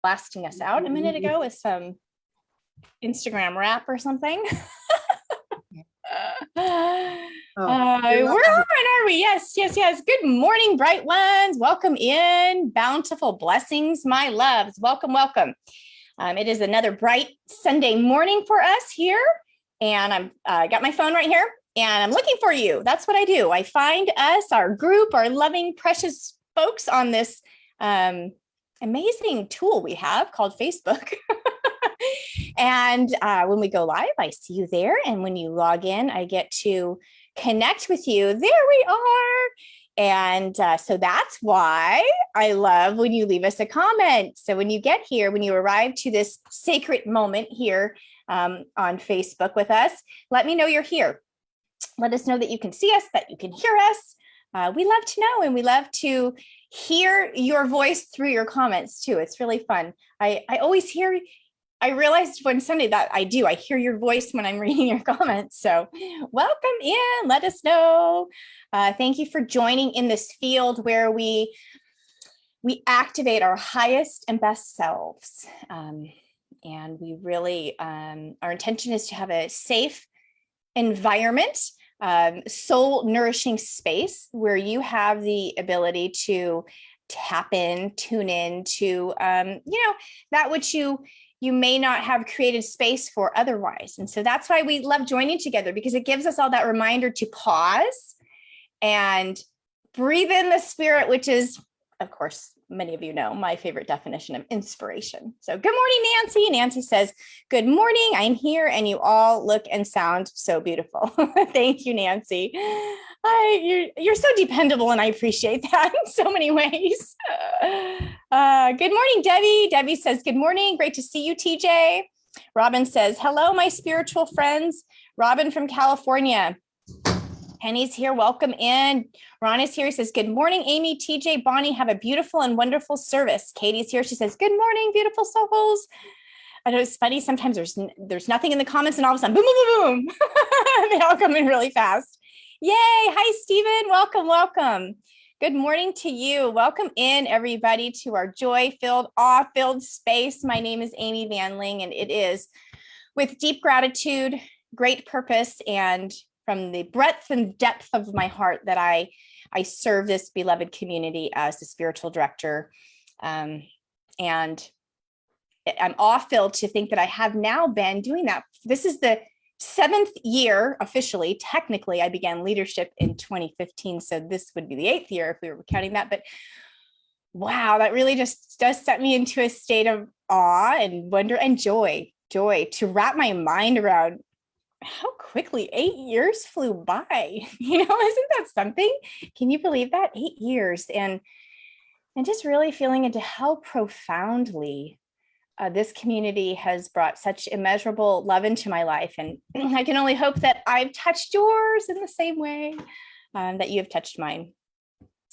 blasting us out a minute ago with some Instagram rap or something. We're on, are we? Yes. Good morning, bright ones. Welcome in. Bountiful blessings, my loves. Welcome. It is another bright Sunday morning for us here. And I got my phone right here and I'm looking for you. That's what I do. I find us, our group, our loving, precious folks on this amazing tool we have called Facebook. And when we go live, I see you there. And when you log in, I get to connect with you. There we are. And so that's why I love when you leave us a comment. So when you get here, when you arrive to this sacred moment here on Facebook with us, let me know you're here. Let us know that you can see us, that you can hear us. We love to know, and we love to hear your voice through your comments too. It's really fun. I always hear, I realized one Sunday that I hear your voice when I'm reading your comments. So welcome in, let us know. Thank you for joining in this field where we activate our highest and best selves. And we really, our intention is to have a safe environment, soul nourishing space where you have the ability to tap in, tune in to, that which you may not have created space for otherwise. And so that's why we love joining together, because it gives us all that reminder to pause and breathe in the spirit, which is, of course, many of you know my favorite definition of inspiration. So good morning, Nancy. Nancy says, good morning, I'm here and you all look and sound so beautiful. Thank you, Nancy. You're so dependable and I appreciate that in so many ways. Good morning, Debbie. Debbie says, good morning. Great to see you, TJ. Robin says, hello, my spiritual friends. Robin from California. Penny's here. Welcome in. Ron is here. He says, good morning, Amy, TJ, Bonnie. Have a beautiful and wonderful service. Katie's here. She says, good morning, beautiful souls. I know it's funny. Sometimes there's nothing in the comments and all of a sudden, boom, boom, boom, boom. They all come in really fast. Yay. Hi, Stephen. Welcome. Good morning to you. Welcome in, everybody, to our joy-filled, awe-filled space. My name is Amy Van Ling, and it is with deep gratitude, great purpose, and from the breadth and depth of my heart that I serve this beloved community as the spiritual director. And I'm awe-filled to think that I have now been doing that. This is the 7th year officially. Technically, I began leadership in 2015. So this would be the 8th year if we were counting that. But wow, that really just does set me into a state of awe and wonder and joy to wrap my mind around how quickly 8 years flew by. Isn't that something? Can you believe that? 8 years. And just really feeling into how profoundly this community has brought such immeasurable love into my life. And I can only hope that I've touched yours in the same way that you have touched mine.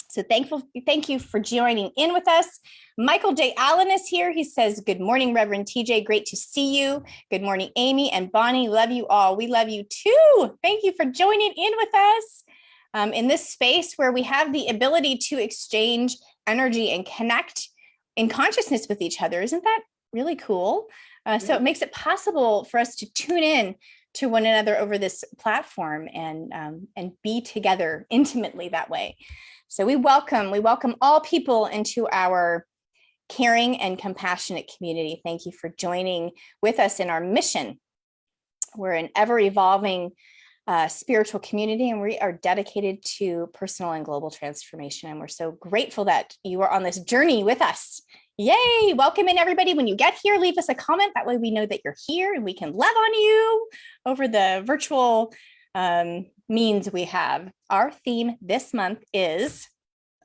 So thank you for joining in with us. Michael J. Allen is here. He says, good morning, Reverend TJ. Great to see you. Good morning, Amy and Bonnie. Love you all. We love you too. Thank you for joining in with us in this space where we have the ability to exchange energy and connect in consciousness with each other. Isn't that really cool? So it makes it possible for us to tune in to one another over this platform and be together intimately that way. So we welcome all people into our caring and compassionate community. Thank you for joining with us in our mission. We're an ever-evolving spiritual community, and we are dedicated to personal and global transformation. And we're so grateful that you are on this journey with us. Yay! Welcome in, everybody. When you get here, leave us a comment. That way we know that you're here and we can love on you over the virtual means we have. Our theme this month is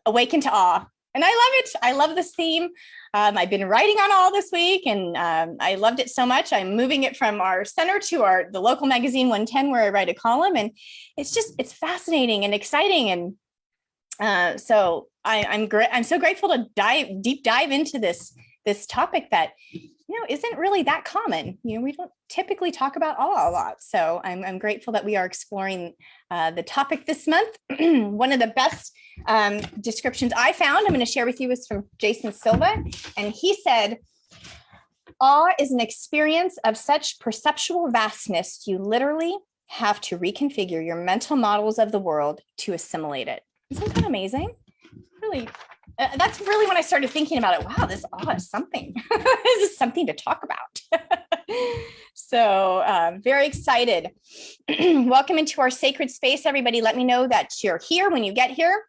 Awaken to Awe. And I love it. I love this theme. I've been writing on all this week and I loved it so much. I'm moving it from our center to the local magazine 110 where I write a column. And it's fascinating and exciting. And so I'm so grateful to deep dive into this topic that, isn't really that common. We don't typically talk about awe a lot. So I'm grateful that we are exploring the topic this month. One of the best descriptions I found, I'm going to share with you, is from Jason Silva. And he said, Awe is an experience of such perceptual vastness, you literally have to reconfigure your mental models of the world to assimilate it. Isn't that amazing? Really, that's really when I started thinking about it. Wow, this awe is something. This is something to talk about. So very excited. Welcome into our sacred space, everybody. Let me know that you're here when you get here.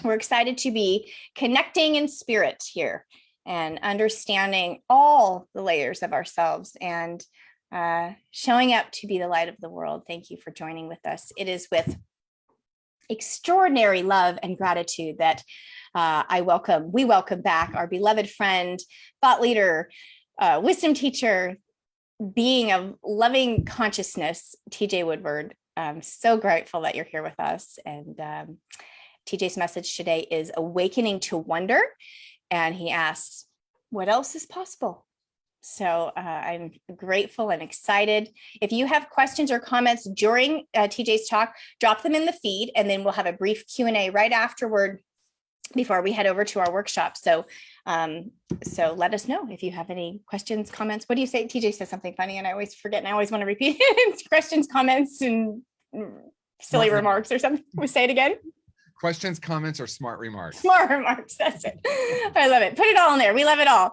We're excited to be connecting in spirit here and understanding all the layers of ourselves and showing up to be the light of the world. Thank you for joining with us. It is with extraordinary love and gratitude that we welcome back our beloved friend, thought leader, wisdom teacher, being of loving consciousness, TJ Woodward. I'm so grateful that you're here with us. And TJ's message today is awakening to wonder. And he asks, what else is possible? So I'm grateful and excited. If you have questions or comments during TJ's talk, drop them in the feed, and then we'll have a brief Q&A right afterward before we head over to our workshop. So let us know if you have any questions, comments. What do you say? TJ says something funny, and I always forget, and I always want to repeat it. Questions, comments, and silly remarks or something. We say it again. Questions, comments, or smart remarks? Smart remarks, that's it. I love it. Put it all in there. We love it all.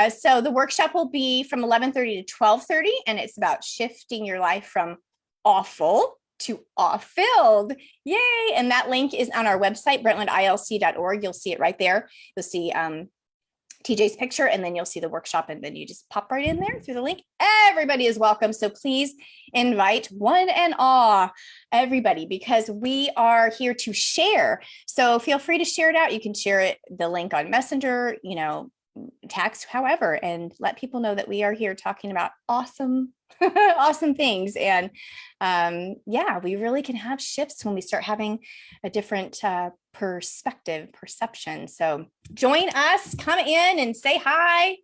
So the workshop will be from 11:30 to 12:30, and it's about shifting your life from awful to awe-filled. Yay. And that link is on our website, brentwoodilc.org. You'll see it right there. You'll see TJ's picture, and then you'll see the workshop, and then you just pop right in there through the link. Everybody is welcome. So please invite one and all, everybody, because we are here to share. So feel free to share it out. You can share it, the link on Messenger, text, however, and let people know that we are here talking about awesome, awesome things. And we really can have shifts when we start having a different perception. So join us, come in and say hi.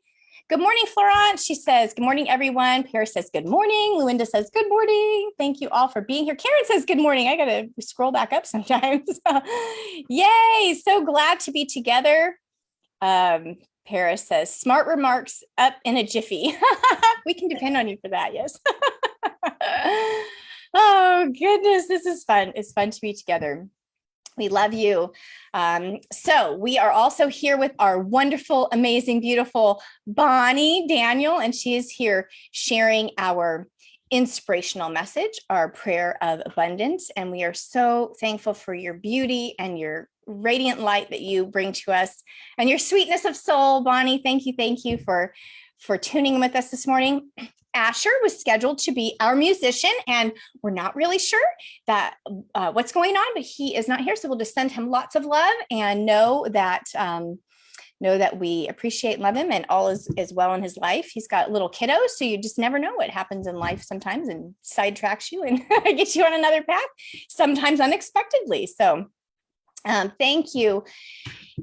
Good morning, Florence. She says, good morning, everyone. Paris says, good morning. Luinda says, good morning. Thank you all for being here. Karen says, good morning. I got to scroll back up sometimes. Yay. So glad to be together. Paris says, smart remarks up in a jiffy. We can depend on you for that. Yes. Oh, goodness. This is fun. It's fun to be together. We love you. So we are also here with our wonderful, amazing, beautiful Bonnie Daniel, and she is here sharing our inspirational message, our prayer of abundance. And we are so thankful for your beauty and your radiant light that you bring to us and your sweetness of soul. Bonnie, thank you for tuning in with us this morning. Asher was scheduled to be our musician, and we're not really sure that what's going on, but he is not here. So we'll just send him lots of love and know that we appreciate and love him, and all is well in his life. He's got little kiddos, so you just never know what happens in life sometimes and sidetracks you and gets you on another path, sometimes unexpectedly. So thank you,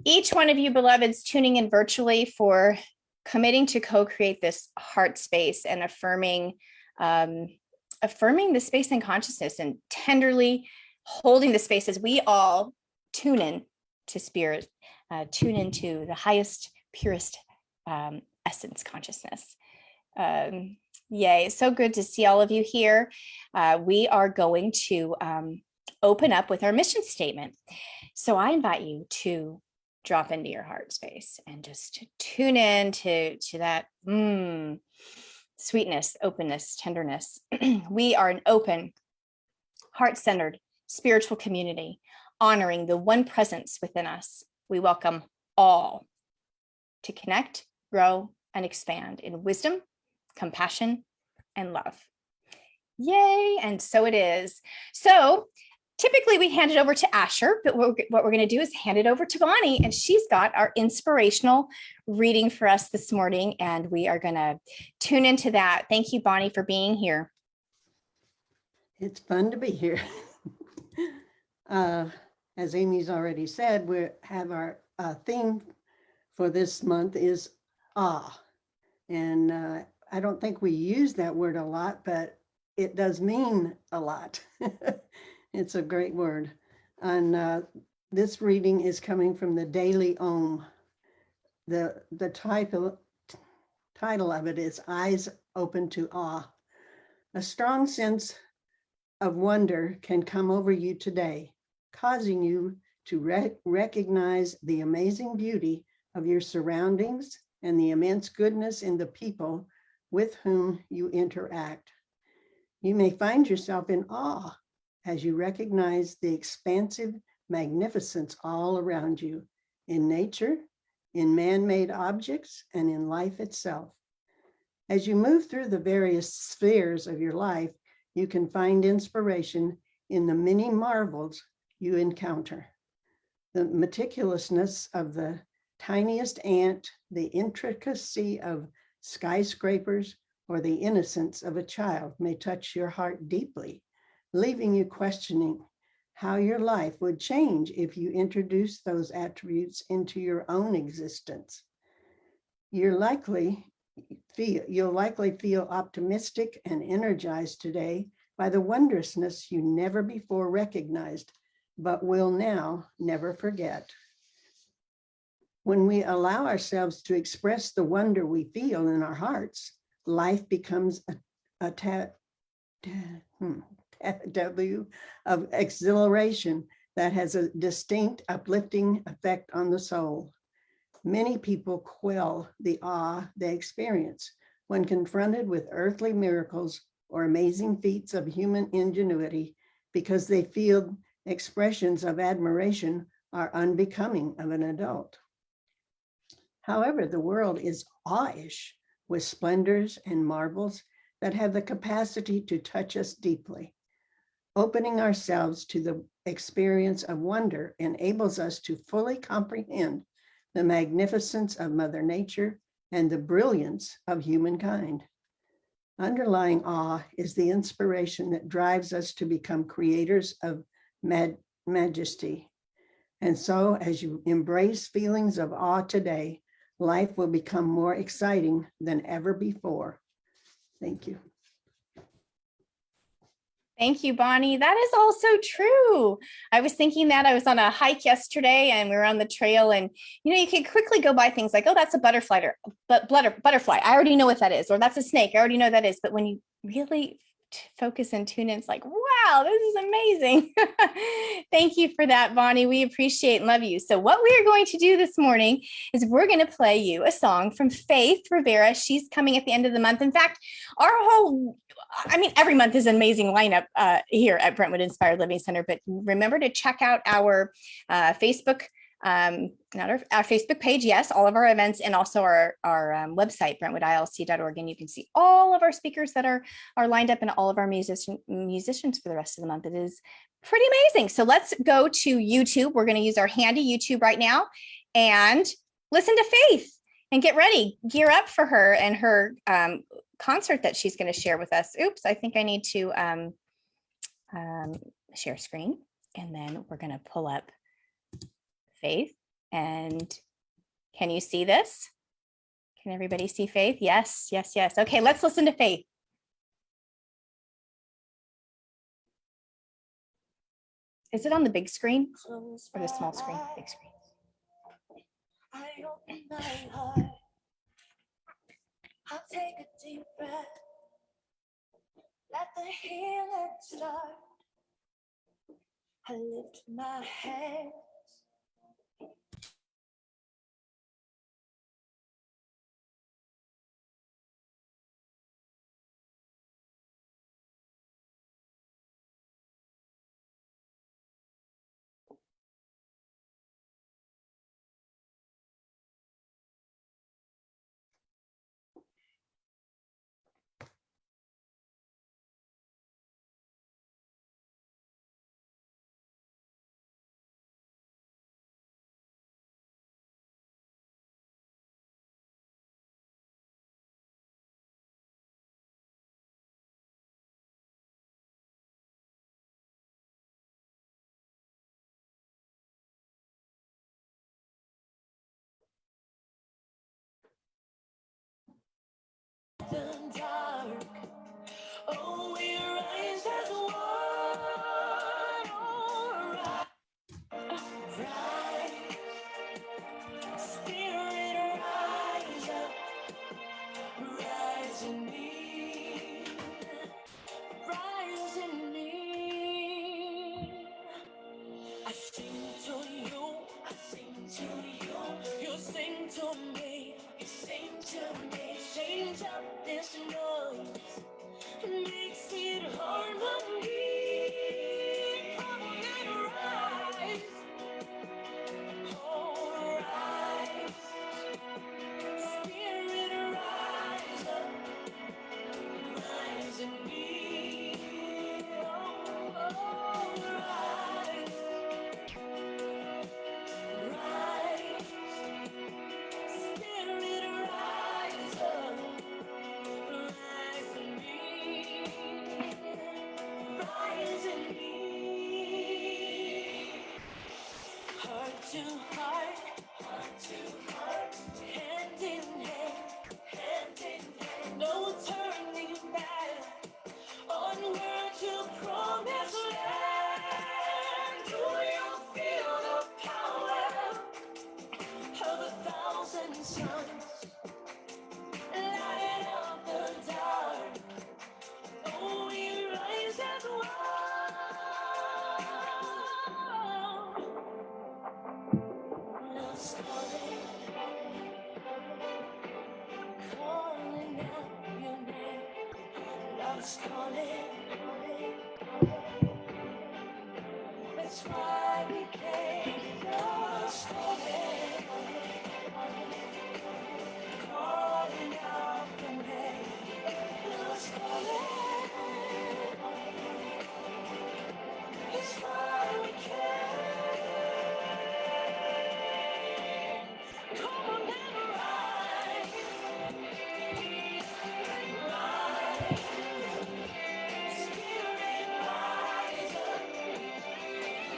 each one of you beloveds tuning in virtually, for committing to co-create this heart space and affirming the space and consciousness, and tenderly holding the space as we all tune in to spirit, tune into the highest, purest essence consciousness. Yay. So good to see all of you here. We are going to open up with our mission statement. So I invite you to drop into your heart space and just tune in to that sweetness, openness, tenderness. We are an open, heart-centered spiritual community, honoring the one presence within us. We welcome all to connect, grow, and expand in wisdom, compassion, and love. Yay. And so it is. So typically we hand it over to Asher, but what we're going to do is hand it over to Bonnie, and she's got our inspirational reading for us this morning, and we are going to tune into that. Thank you, Bonnie, for being here. It's fun to be here. As Amy's already said, we have our theme for this month is awe. And I don't think we use that word a lot, but it does mean a lot. It's a great word. And this reading is coming from the Daily Om. The title title of it is Eyes Open to Awe. A strong sense of wonder can come over you today, causing you to recognize the amazing beauty of your surroundings and the immense goodness in the people with whom you interact. You may find yourself in awe as you recognize the expansive magnificence all around you, in nature, in man-made objects, and in life itself. As you move through the various spheres of your life, you can find inspiration in the many marvels you encounter. The meticulousness of the tiniest ant, the intricacy of skyscrapers, or the innocence of a child may touch your heart deeply, leaving you questioning how your life would change if you introduce those attributes into your own existence. You'll likely feel optimistic and energized today by the wondrousness you never before recognized, but will now never forget. When we allow ourselves to express the wonder we feel in our hearts, life becomes a W of exhilaration that has a distinct uplifting effect on the soul. Many people quell the awe they experience when confronted with earthly miracles or amazing feats of human ingenuity because they feel expressions of admiration are unbecoming of an adult. However, the world is awe-ish with splendors and marvels that have the capacity to touch us deeply. Opening ourselves to the experience of wonder enables us to fully comprehend the magnificence of Mother Nature and the brilliance of humankind. Underlying awe is the inspiration that drives us to become creators of majesty. And so, as you embrace feelings of awe today, life will become more exciting than ever before. Thank you. Thank you, Bonnie. That is also true. I was thinking that I was on a hike yesterday and we were on the trail, and you can quickly go by things like, oh, that's a butterfly, butterfly. I already know what that is, or that's a snake. I already know that is. But when you really focus and tune in, it's like, wow, this is amazing. Thank you for that, Bonnie. We appreciate and love you. So what we are going to do this morning is we're going to play you a song from Faith Rivera. She's coming at the end of the month. In fact, every month is an amazing lineup here at Brentwood Inspired Living Center, but remember to check out our Facebook, not our Facebook page. Yes, all of our events, and also our website, brentwoodilc.org. And you can see all of our speakers that are lined up and all of our musicians for the rest of the month. It is pretty amazing. So let's go to YouTube. We're going to use our handy YouTube right now and listen to Faith and get ready, gear up for her and her concert that she's going to share with us. Oops, I think I need to share screen, and then we're going to pull up Faith. And can you see this? Can everybody see Faith? Yes, yes, yes. Okay, let's listen to Faith. Is it on the big screen or the small screen? Big screen. I open my heart. I'll take a deep breath. Let the healing start. I lift my head. rise in me, rise in me. I sing to you, I sing to you, you sing to me, you sing to me. Change up this noise, makes it harmony. Come on and rise, oh rise, spirit rise up, rise in me, oh, rise, rise, spirit rise up, rise in me, rise in me. Heart to heart, hand in hand, no turning back, onward to promised land. Do you feel the power of 1,000 suns, light up the dark? Oh, we rise as one. Love's calling, calling out your name. Love's calling, that's why we came. Love's calling, calling out your name. Love's calling, that's why we came. Come on and rise, rise, spirit rise up,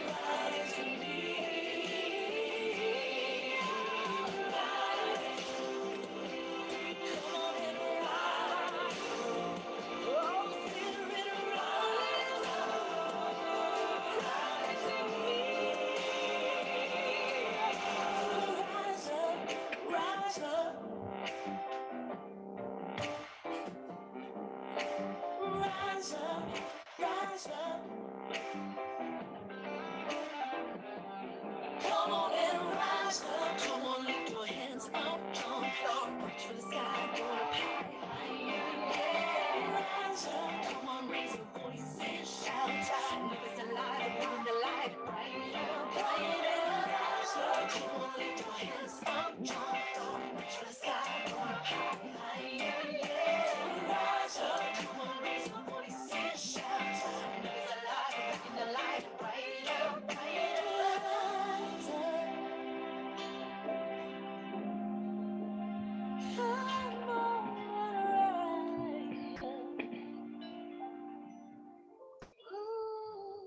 rise in me, rise, come on and rise, oh spirit rise up, rise in me, rise up, rise up, rise up, rise up. Come on and rise up. Come on, lift your hands up. Jump up, reach for the sky, go up high. Yeah, rise up. Come on, raise your voice and shout. Know it's alive, bring the light brighter, brighter. Rise up. Come on, lift your hands up. Jump up, reach for the sky, go up high. Yeah, rise up. Come on, raise your voice and shout. Know it's alive, bring the light brighter, brighter. Rise up. Come on, rise up. Ooh.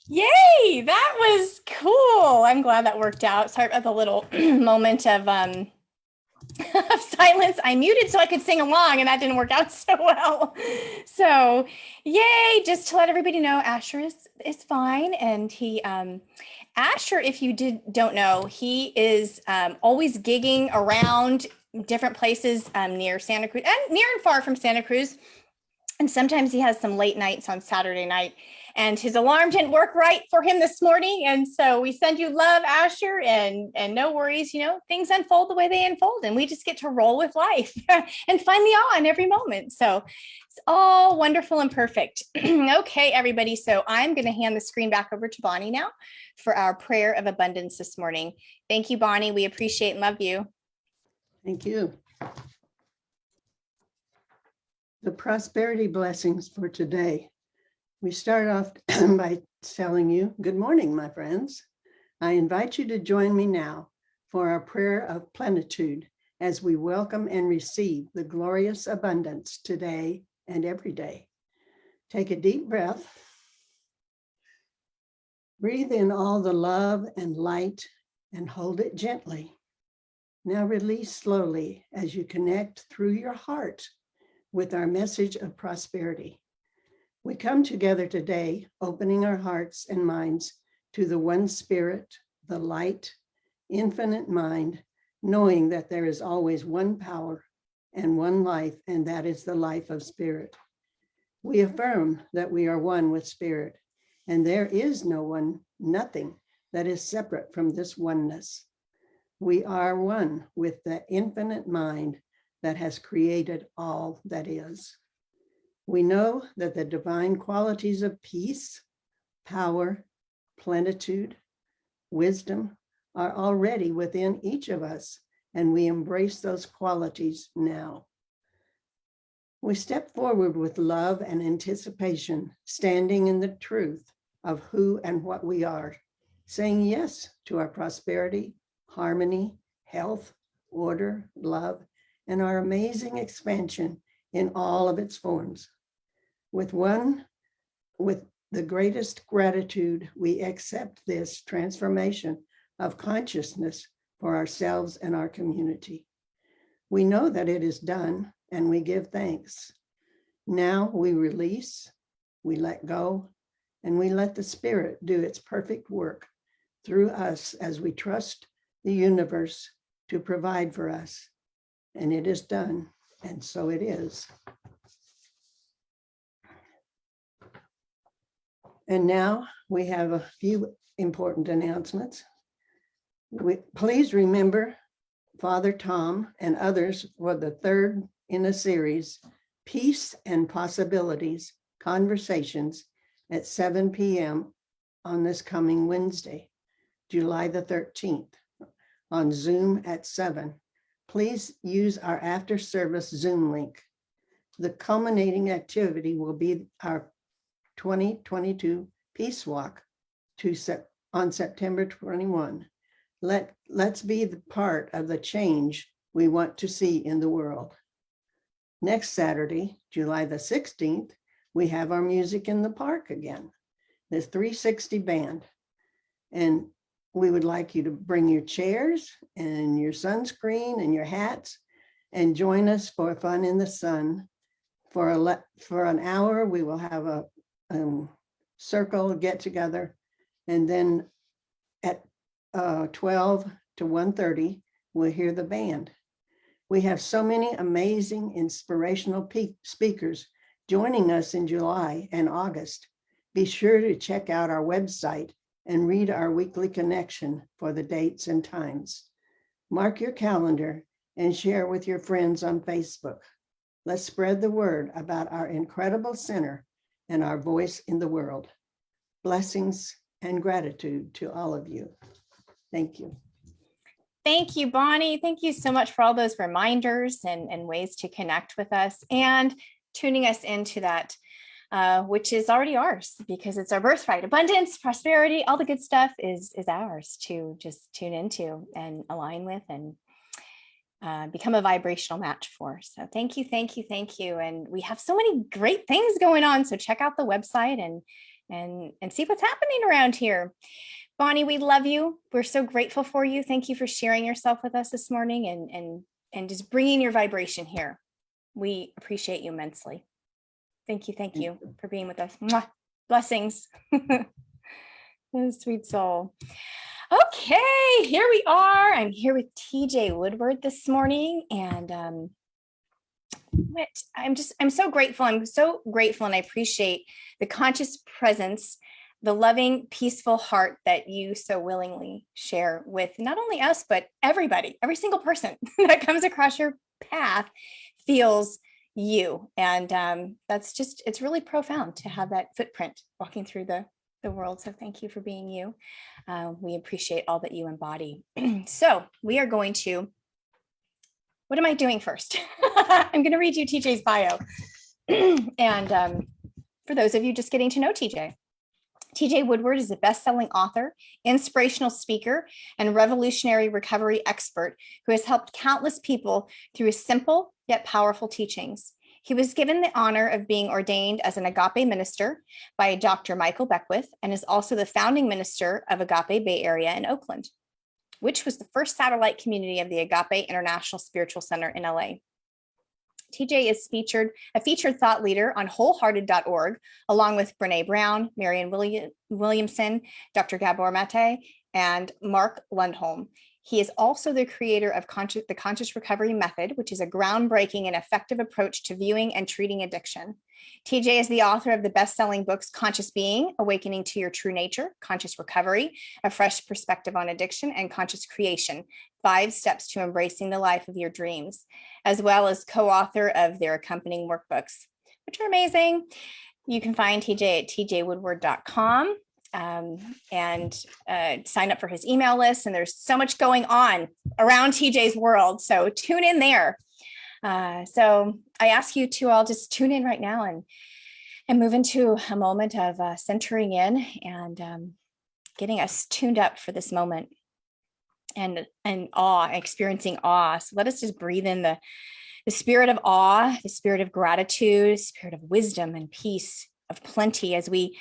Yay, that was cool. I'm glad that worked out. Sorry about the little moment of of silence. I muted so I could sing along, and that didn't work out so well. So yay, just to let everybody know, Asher is fine. And he Asher, if you don't know, he is always gigging around different places near Santa Cruz and near and far from Santa Cruz. And sometimes he has some late nights on Saturday night, and his alarm didn't work right for him this morning. And so we send you love, Asher, and no worries, you know, things unfold the way they unfold, and we just get to roll with life and find the awe in every moment. So it's all wonderful and perfect. Okay, everybody. So I'm going to hand the screen back over to Bonnie now for our prayer of abundance this morning. Thank you, Bonnie. We appreciate and love you. Thank you. The prosperity blessings for today. We start off by telling you, good morning, my friends. I invite you to join me now for our prayer of plenitude as we welcome and receive the glorious abundance today and every day. Take a deep breath. Breathe in all the love and light and hold it gently. Now release slowly as you connect through your heart with our message of prosperity. We come together today, opening our hearts and minds to the one spirit, the light, infinite mind, knowing that there is always one power and one life, and that is the life of spirit. We affirm that we are one with spirit, and there is nothing that is separate from this oneness. We are one with the infinite mind that has created all that is. We know that the divine qualities of peace, power, plenitude, wisdom are already within each of us, and we embrace those qualities now. We step forward with love and anticipation, standing in the truth of who and what we are, saying yes to our prosperity, harmony, health, order, love, and our amazing expansion in all of its forms. With the greatest gratitude, we accept this transformation of consciousness for ourselves and our community. We know that it is done, and we give thanks. Now we release, we let go, and we let the Spirit do its perfect work through us as we trust the universe to provide for us. And it is done, and so it is. And now we have a few important announcements. Please remember Father Tom and others for the third in a series, Peace and Possibilities Conversations at 7 p.m. on this coming Wednesday, July the 13th, on Zoom at 7. Please use our after service Zoom link. The culminating activity will be our 2022 Peace Walk on September 21. Let's be the part of the change we want to see in the world. Next Saturday, July the 16th, we have our Music in the Park again, the 360 band. And we would like you to bring your chairs and your sunscreen and your hats and join us for fun in the sun. For an hour, we will have a circle get together, and then at 12 to 1:30, we'll hear the band. We have so many amazing, inspirational speakers joining us in July and August. Be sure to check out our website and read our weekly connection for the dates and times. Mark your calendar and share with your friends on Facebook. Let's spread the word about our incredible center and our voice in the world. Blessings and gratitude to all of you. Thank you. Thank you, Bonnie. Thank you so much for all those reminders and ways to connect with us and tuning us into that, which is already ours because it's our birthright. Abundance, prosperity, all the good stuff is ours to just tune into and align with and become a vibrational match for. So thank you, thank you, thank you. And we have so many great things going on. So check out the website and see what's happening around here. Bonnie, we love you. We're so grateful for you. Thank you for sharing yourself with us this morning and just bringing your vibration here. We appreciate you immensely. Thank you for being with us. Mwah. Blessings. Sweet soul. Okay, here we are. I'm here with TJ Woodward this morning, and I'm so grateful. I'm so grateful, and I appreciate the conscious presence, the loving, peaceful heart that you so willingly share with not only us, but everybody, every single person that comes across your path feels you. And it's really profound to have that footprint walking through the world. So thank you for being you. We appreciate all that you embody. So we are going to, what am I doing first? I'm going to read you TJ's bio. And for those of you just getting to know TJ Woodward is a best-selling author, inspirational speaker, and revolutionary recovery expert who has helped countless people through his simple yet powerful teachings. He was given the honor of being ordained as an Agape minister by Dr. Michael Beckwith and is also the founding minister of Agape Bay Area in Oakland, which was the first satellite community of the Agape International Spiritual Center in LA. TJ is a featured thought leader on wholehearted.org, along with Brene Brown, Marianne Williamson, Dr. Gabor Mate, and Mark Lundholm. He is also the creator of the Conscious Recovery Method, which is a groundbreaking and effective approach to viewing and treating addiction. TJ is the author of the best-selling books Conscious Being, Awakening to Your True Nature, Conscious Recovery, A Fresh Perspective on Addiction, and Conscious Creation, 5 Steps to Embracing the Life of Your Dreams, as well as co-author of their accompanying workbooks, which are amazing. You can find TJ at tjwoodward.com. And sign up for his email list. And there's so much going on around TJ's world. So tune in there. So I ask you to all just tune in right now and move into a moment of centering in and getting us tuned up for this moment and awe, experiencing awe. So let us just breathe in the spirit of awe, the spirit of gratitude, spirit of wisdom and peace, of plenty as we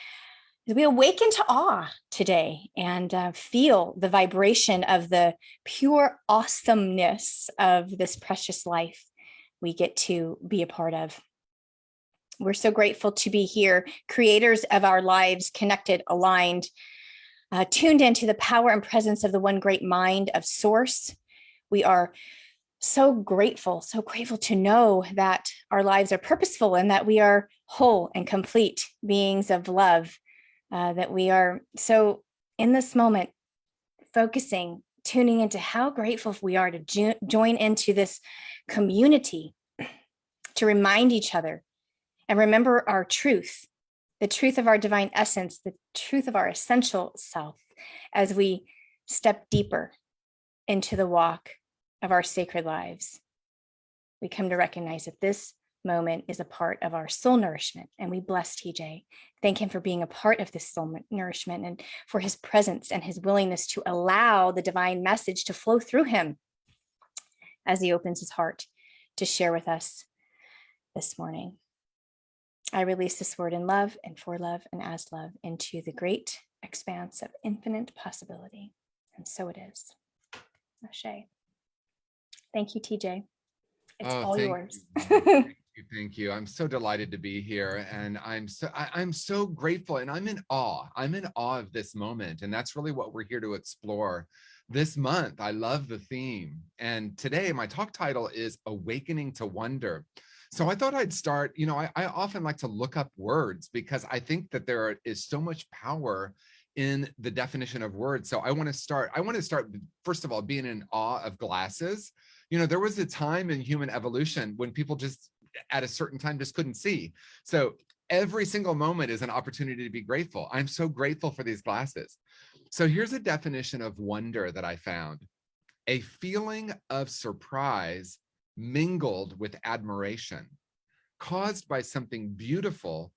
awaken to awe today and feel the vibration of the pure awesomeness of this precious life we get to be a part of. We're so grateful to be here, creators of our lives, connected, aligned, tuned into the power and presence of the one great mind of Source. We are so grateful to know that our lives are purposeful and that we are whole and complete beings of love. That we are so in this moment, focusing, tuning into how grateful we are to join into this community, to remind each other and remember our truth, the truth of our divine essence, the truth of our essential self, as we step deeper into the walk of our sacred lives. We come to recognize that this moment is a part of our soul nourishment, and we bless TJ. Thank him for being a part of this soul nourishment and for his presence and his willingness to allow the divine message to flow through him as he opens his heart to share with us this morning. I release this word in love and for love and as love into the great expanse of infinite possibility. And so it is. Ashe. Thank you, TJ. It's all yours. Thank you. I'm so delighted to be here, and I'm so grateful, and I'm in awe. I'm in awe of this moment, and that's really what we're here to explore this month. I love the theme, and today my talk title is Awakening to Wonder. So I thought I'd start. I often like to look up words because I think that there is so much power in the definition of words. So I want to start first of all being in awe of glasses. There was a time in human evolution when people just at a certain time just couldn't see. So every single moment is an opportunity to be grateful. I'm so grateful for these glasses. So here's a definition of wonder that I found. A feeling of surprise mingled with admiration, caused by something beautiful,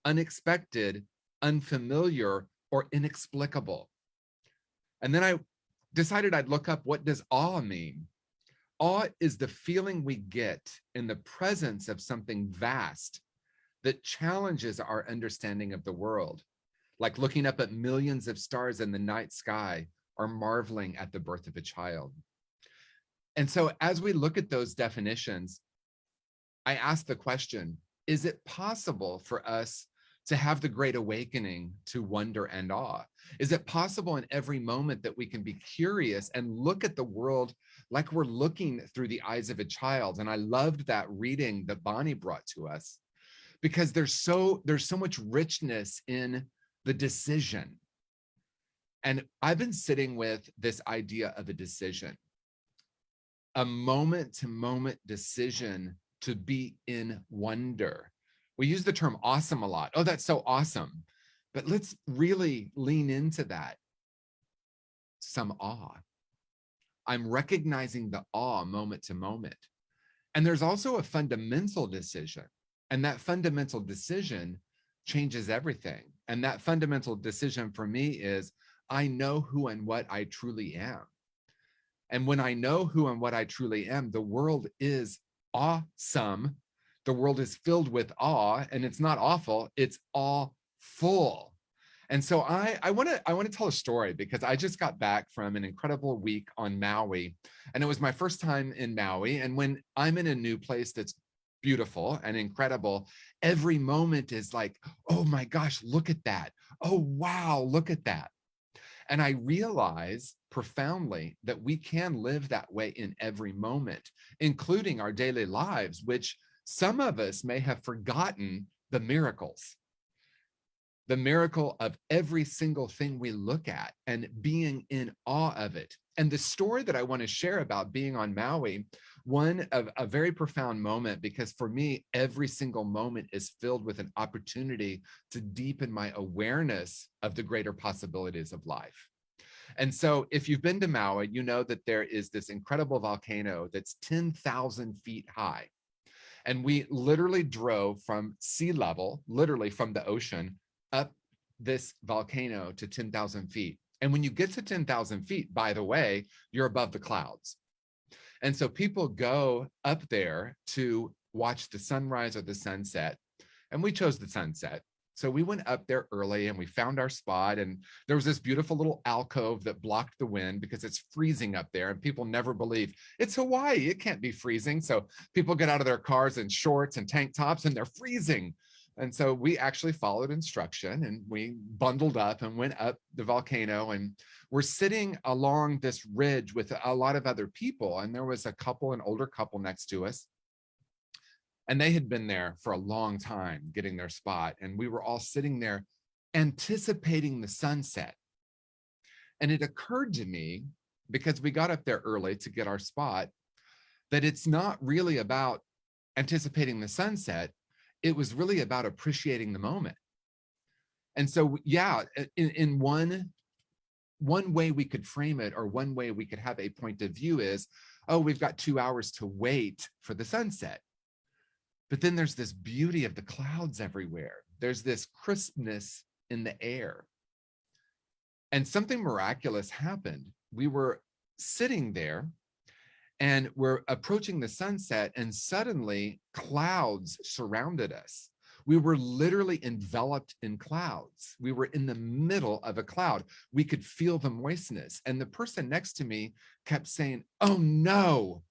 unexpected, unfamiliar, or inexplicable. And then I decided I'd look up, what does awe mean? Awe is the feeling we get in the presence of something vast that challenges our understanding of the world, like looking up at millions of stars in the night sky or marveling at the birth of a child. And so as we look at those definitions, I ask the question, is it possible for us to have the great awakening to wonder and awe? Is it possible in every moment that we can be curious and look at the world like we're looking through the eyes of a child? And I loved that reading that Bonnie brought to us, because there's so much richness in the decision. And I've been sitting with this idea of a decision, a moment-to-moment decision to be in wonder. We use the term awesome a lot. Oh, that's so awesome. But let's really lean into that. Some awe. I'm recognizing the awe moment to moment. And there's also a fundamental decision. And that fundamental decision changes everything. And that fundamental decision for me is, I know who and what I truly am. And when I know who and what I truly am, the world is awesome. The world is filled with awe, and it's not awful, it's awful. And so I want to tell a story, because I just got back from an incredible week on Maui, and it was my first time in Maui. And when I'm in a new place that's beautiful and incredible, every moment is like, oh my gosh, look at that. Oh wow, look at that. And I realize profoundly that we can live that way in every moment, including our daily lives, which some of us may have forgotten the miracles. The miracle of every single thing we look at and being in awe of it. And the story that I want to share about being on Maui, one of a very profound moment, because for me, every single moment is filled with an opportunity to deepen my awareness of the greater possibilities of life. And so if you've been to Maui, you know that there is this incredible volcano that's 10,000 feet high. And we literally drove from sea level, literally from the ocean, up this volcano to 10,000 feet. And when you get to 10,000 feet, by the way, you're above the clouds. And so people go up there to watch the sunrise or the sunset. And we chose the sunset. So we went up there early and we found our spot. And there was this beautiful little alcove that blocked the wind because it's freezing up there. And people never believe it's Hawaii. It can't be freezing. So people get out of their cars in shorts and tank tops and they're freezing. And so we actually followed instruction and we bundled up and went up the volcano, and we're sitting along this ridge with a lot of other people. And there was a couple, an older couple next to us. And they had been there for a long time getting their spot. And we were all sitting there anticipating the sunset. And it occurred to me, because we got up there early to get our spot, that it's not really about anticipating the sunset. It was really about appreciating the moment. And so, yeah, in one way we could frame it, or one way we could have a point of view is, oh, we've got 2 hours to wait for the sunset. But then there's this beauty of the clouds everywhere. There's this crispness in the air. And something miraculous happened. We were sitting there and we're approaching the sunset, and suddenly clouds surrounded us. We were literally enveloped in clouds. We were in the middle of a cloud. We could feel the moistness. And the person next to me kept saying, oh no,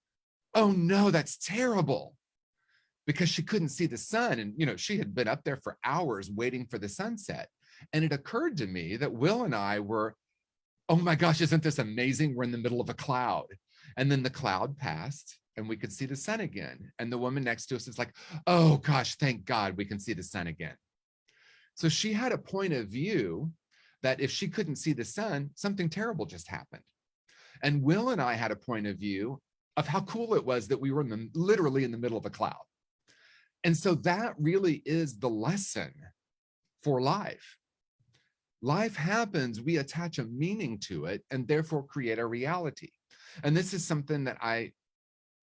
that's terrible. Because she couldn't see the sun. And, you know, she had been up there for hours waiting for the sunset. And it occurred to me that Will and I were, oh my gosh, isn't this amazing? We're in the middle of a cloud. And then the cloud passed and we could see the sun again. And the woman next to us is like, oh gosh, thank God we can see the sun again. So she had a point of view that if she couldn't see the sun, something terrible just happened. And Will and I had a point of view of how cool it was that we were literally in the middle of a cloud. And so that really is the lesson for life. Life happens, we attach a meaning to it, and therefore create a reality. And this is something that I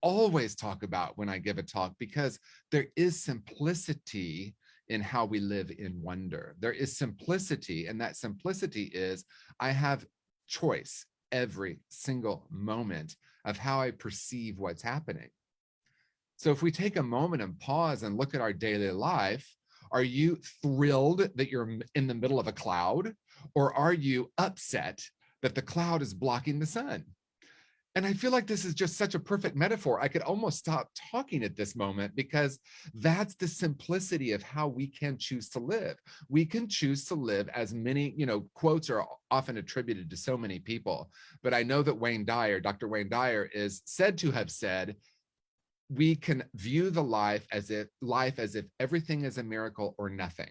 always talk about when I give a talk, because there is simplicity in how we live in wonder. There is simplicity, and that simplicity is I have choice every single moment of how I perceive what's happening. So if we take a moment and pause and look at our daily life, are you thrilled that you're in the middle of a cloud, or are you upset that the cloud is blocking the sun? And I feel like this is just such a perfect metaphor. I could almost stop talking at this moment, because that's the simplicity of how we can choose to live. We can choose to live, as many, quotes are often attributed to so many people, but I know that Dr. Wayne Dyer is said to have said, we can view the life as if everything is a miracle or nothing.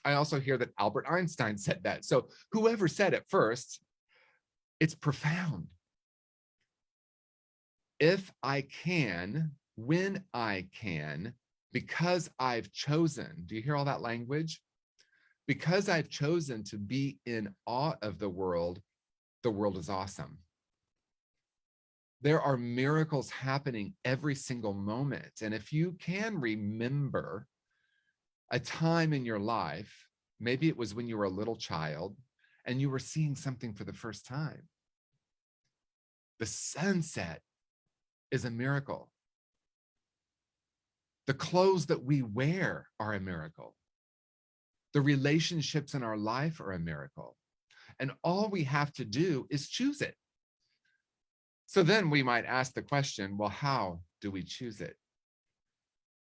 I also hear that Albert Einstein said that. So whoever said it first, it's profound. If I can, when I can, because I've chosen, do you hear all that language? Because I've chosen to be in awe of the world is awesome. There are miracles happening every single moment. And if you can remember a time in your life, maybe it was when you were a little child and you were seeing something for the first time. The sunset is a miracle. The clothes that we wear are a miracle. The relationships in our life are a miracle. And all we have to do is choose it. So then we might ask the question, well, how do we choose it?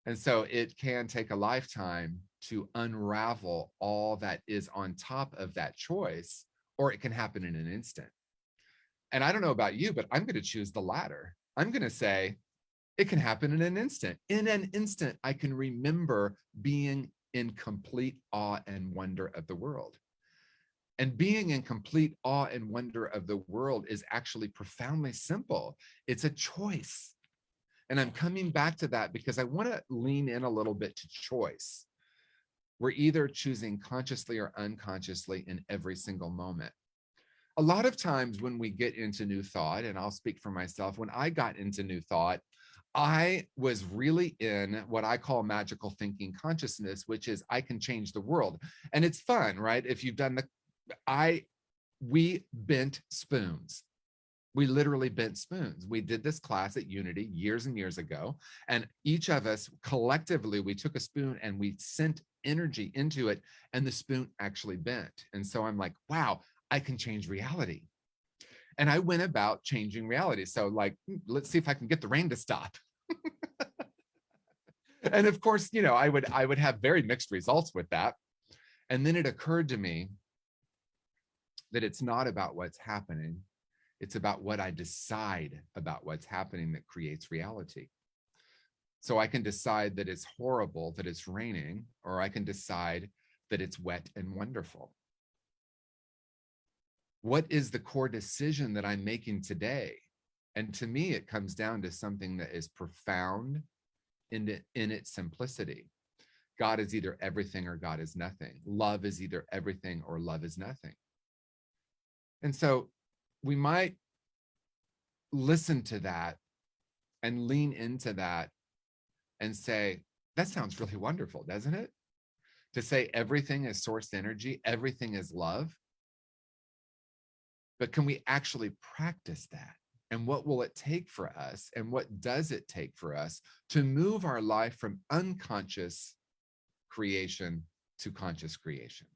And so it can take a lifetime to unravel all that is on top of that choice, or it can happen in an instant. And I don't know about you, but I'm going to choose the latter. I'm going to say it can happen in an instant. In an instant, I can remember being in complete awe and wonder of the world. And being in complete awe and wonder of the world is actually profoundly simple. It's a choice. And I'm coming back to that because I want to lean in a little bit to choice. We're either choosing consciously or unconsciously in every single moment. A lot of times when we get into new thought, and I'll speak for myself, when I got into new thought, I was really in what I call magical thinking consciousness, which is I can change the world. And it's fun, right? If you've done we bent spoons. We literally bent spoons. We did this class at Unity years and years ago. And each of us collectively, we took a spoon and we sent energy into it and the spoon actually bent. And so I'm like, wow, I can change reality. And I went about changing reality. So like, let's see if I can get the rain to stop. And of course, you know, I would have very mixed results with that. And then it occurred to me that it's not about what's happening. It's about what I decide about what's happening that creates reality. So I can decide that it's horrible, that it's raining, or I can decide that it's wet and wonderful. What is the core decision that I'm making today? And to me, it comes down to something that is profound in its simplicity. God is either everything or God is nothing. Love is either everything or love is nothing. And so we might listen to that and lean into that and say, that sounds really wonderful, doesn't it? To say everything is source energy, everything is love. But can we actually practice that? And what will it take for us? And what does it take for us to move our life from unconscious creation to conscious creation?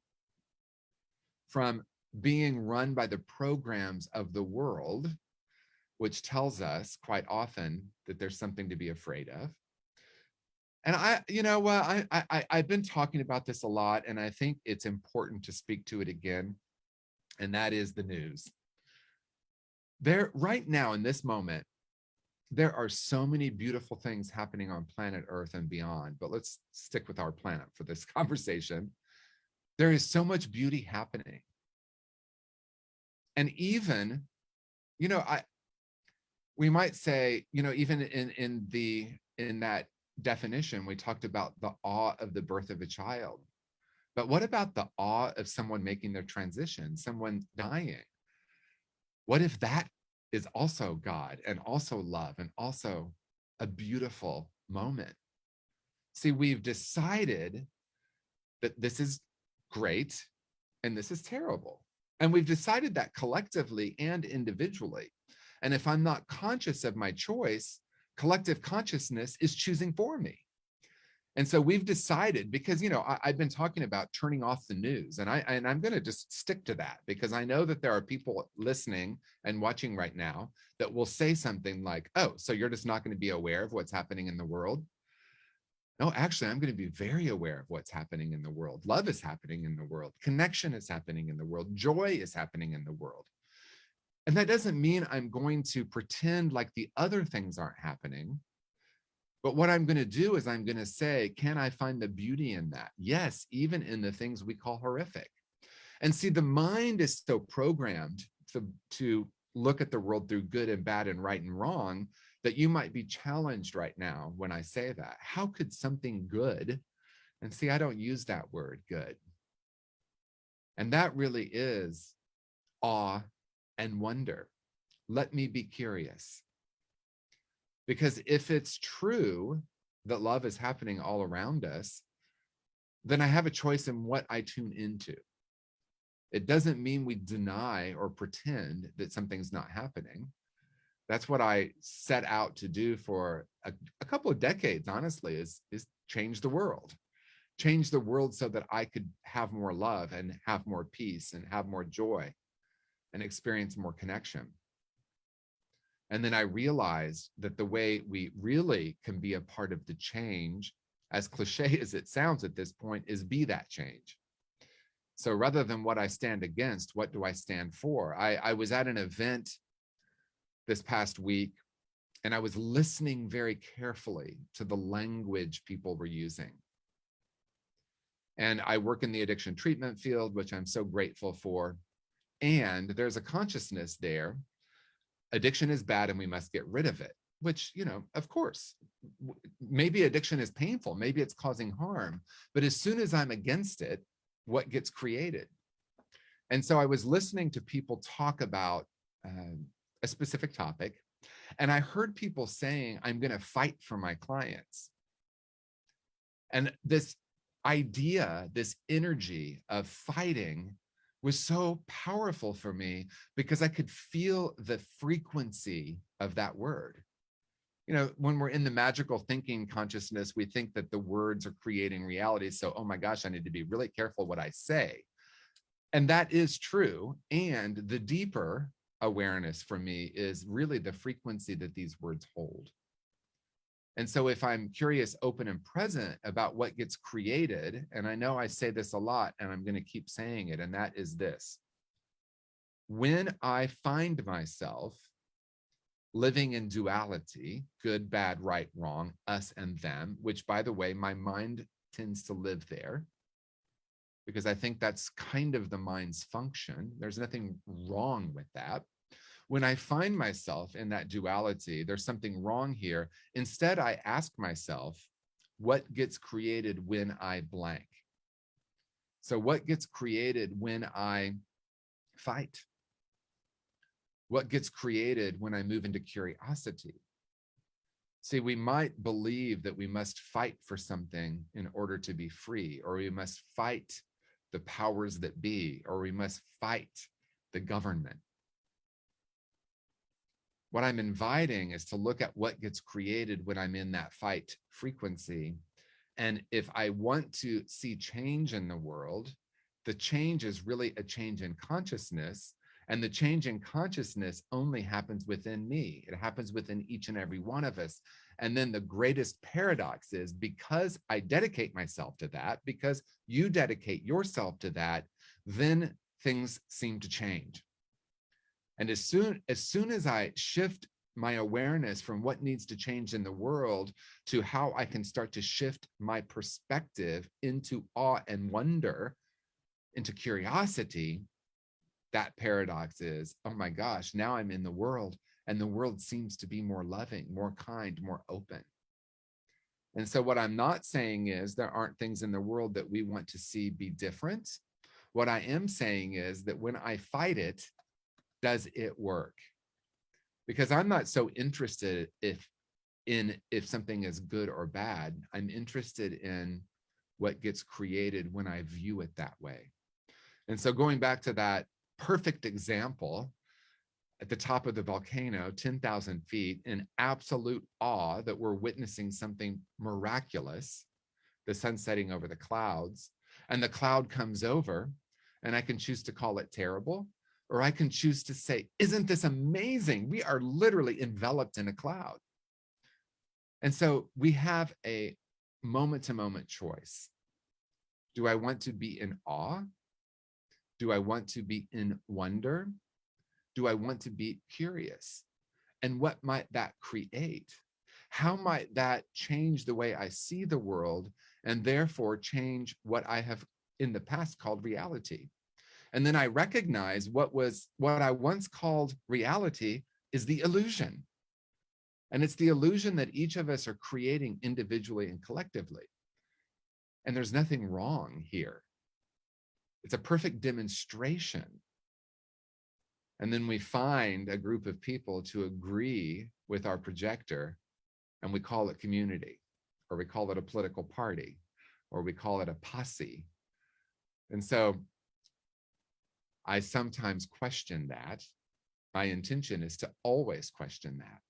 From being run by the programs of the world, which tells us quite often that there's something to be afraid of. And I've been talking about this a lot, and I think it's important to speak to it again, and that is the news. There, right now in this moment, there are so many beautiful things happening on planet Earth and beyond, but let's stick with our planet for this conversation. There is so much beauty happening. And even, we might say, even in that definition, we talked about the awe of the birth of a child. But what about the awe of someone making their transition, someone dying? What if that is also God and also love and also a beautiful moment? See, we've decided that this is great and this is terrible. And we've decided that collectively and individually. And if I'm not conscious of my choice, collective consciousness is choosing for me. And so we've decided, because, I've been talking about turning off the news, and I'm going to just stick to that, because I know that there are people listening and watching right now that will say something like, oh, so you're just not going to be aware of what's happening in the world? No, actually, I'm going to be very aware of what's happening in the world. Love is happening in the world. Connection is happening in the world. Joy is happening in the world. And that doesn't mean I'm going to pretend like the other things aren't happening. But what I'm going to do is I'm going to say, can I find the beauty in that? Yes, even in the things we call horrific. And see, the mind is so programmed to look at the world through good and bad and right and wrong that you might be challenged right now when I say that. How could something good, and see, I don't use that word, good. And that really is awe and wonder. Let me be curious. Because if it's true that love is happening all around us, then I have a choice in what I tune into. It doesn't mean we deny or pretend that something's not happening. That's what I set out to do for a couple of decades, honestly, is change the world. Change the world so that I could have more love and have more peace and have more joy and experience more connection. And then I realized that the way we really can be a part of the change, as cliche as it sounds at this point, is be that change. So rather than what I stand against, what do I stand for? I was at an event this past week, and I was listening very carefully to the language people were using. And I work in the addiction treatment field, which I'm so grateful for. And there's a consciousness there. Addiction is bad and we must get rid of it, which, you know, of course, maybe addiction is painful, maybe it's causing harm, but as soon as I'm against it, what gets created? And so I was listening to people talk about a specific topic, and I heard people saying, I'm going to fight for my clients. And this idea, this energy of fighting was so powerful for me because I could feel the frequency of that word. You know, when we're in the magical thinking consciousness, we think that the words are creating reality. So, oh my gosh, I need to be really careful what I say. And that is true. And the deeper awareness for me is really the frequency that these words hold. And so if I'm curious, open, and present about what gets created, and I know I say this a lot, and I'm going to keep saying it, and that is this. When I find myself living in duality, good, bad, right, wrong, us and them, which, by the way, my mind tends to live there, because I think that's kind of the mind's function. There's nothing wrong with that. When I find myself in that duality, there's something wrong here. Instead, I ask myself, what gets created when I blank? So what gets created when I fight? What gets created when I move into curiosity? See, we might believe that we must fight for something in order to be free, or we must fight the powers that be, or we must fight the government. What I'm inviting is to look at what gets created when I'm in that fight frequency. And if I want to see change in the world, the change is really a change in consciousness. And the change in consciousness only happens within me. It happens within each and every one of us. And then the greatest paradox is, because I dedicate myself to that, because you dedicate yourself to that, then things seem to change. And as soon as I shift my awareness from what needs to change in the world to how I can start to shift my perspective into awe and wonder, into curiosity, that paradox is, oh my gosh, now I'm in the world, and the world seems to be more loving, more kind, more open. And so what I'm not saying is there aren't things in the world that we want to see be different. What I am saying is that when I fight it, does it work? Because I'm not so interested if something is good or bad. I'm interested in what gets created when I view it that way. And so going back to that perfect example at the top of the volcano, 10,000 feet, in absolute awe that we're witnessing something miraculous, the sun setting over the clouds, and the cloud comes over, and I can choose to call it terrible, or I can choose to say, isn't this amazing? We are literally enveloped in a cloud. And so we have a moment-to-moment choice. Do I want to be in awe? Do I want to be in wonder? Do I want to be curious? And what might that create? How might that change the way I see the world, and therefore change what I have in the past called reality? And then I recognize what I once called reality is the illusion. And it's the illusion that each of us are creating individually and collectively. And there's nothing wrong here. It's a perfect demonstration. And then we find a group of people to agree with our projector, and we call it community, or we call it a political party, or we call it a posse. And so I sometimes question that. My intention is to always question that.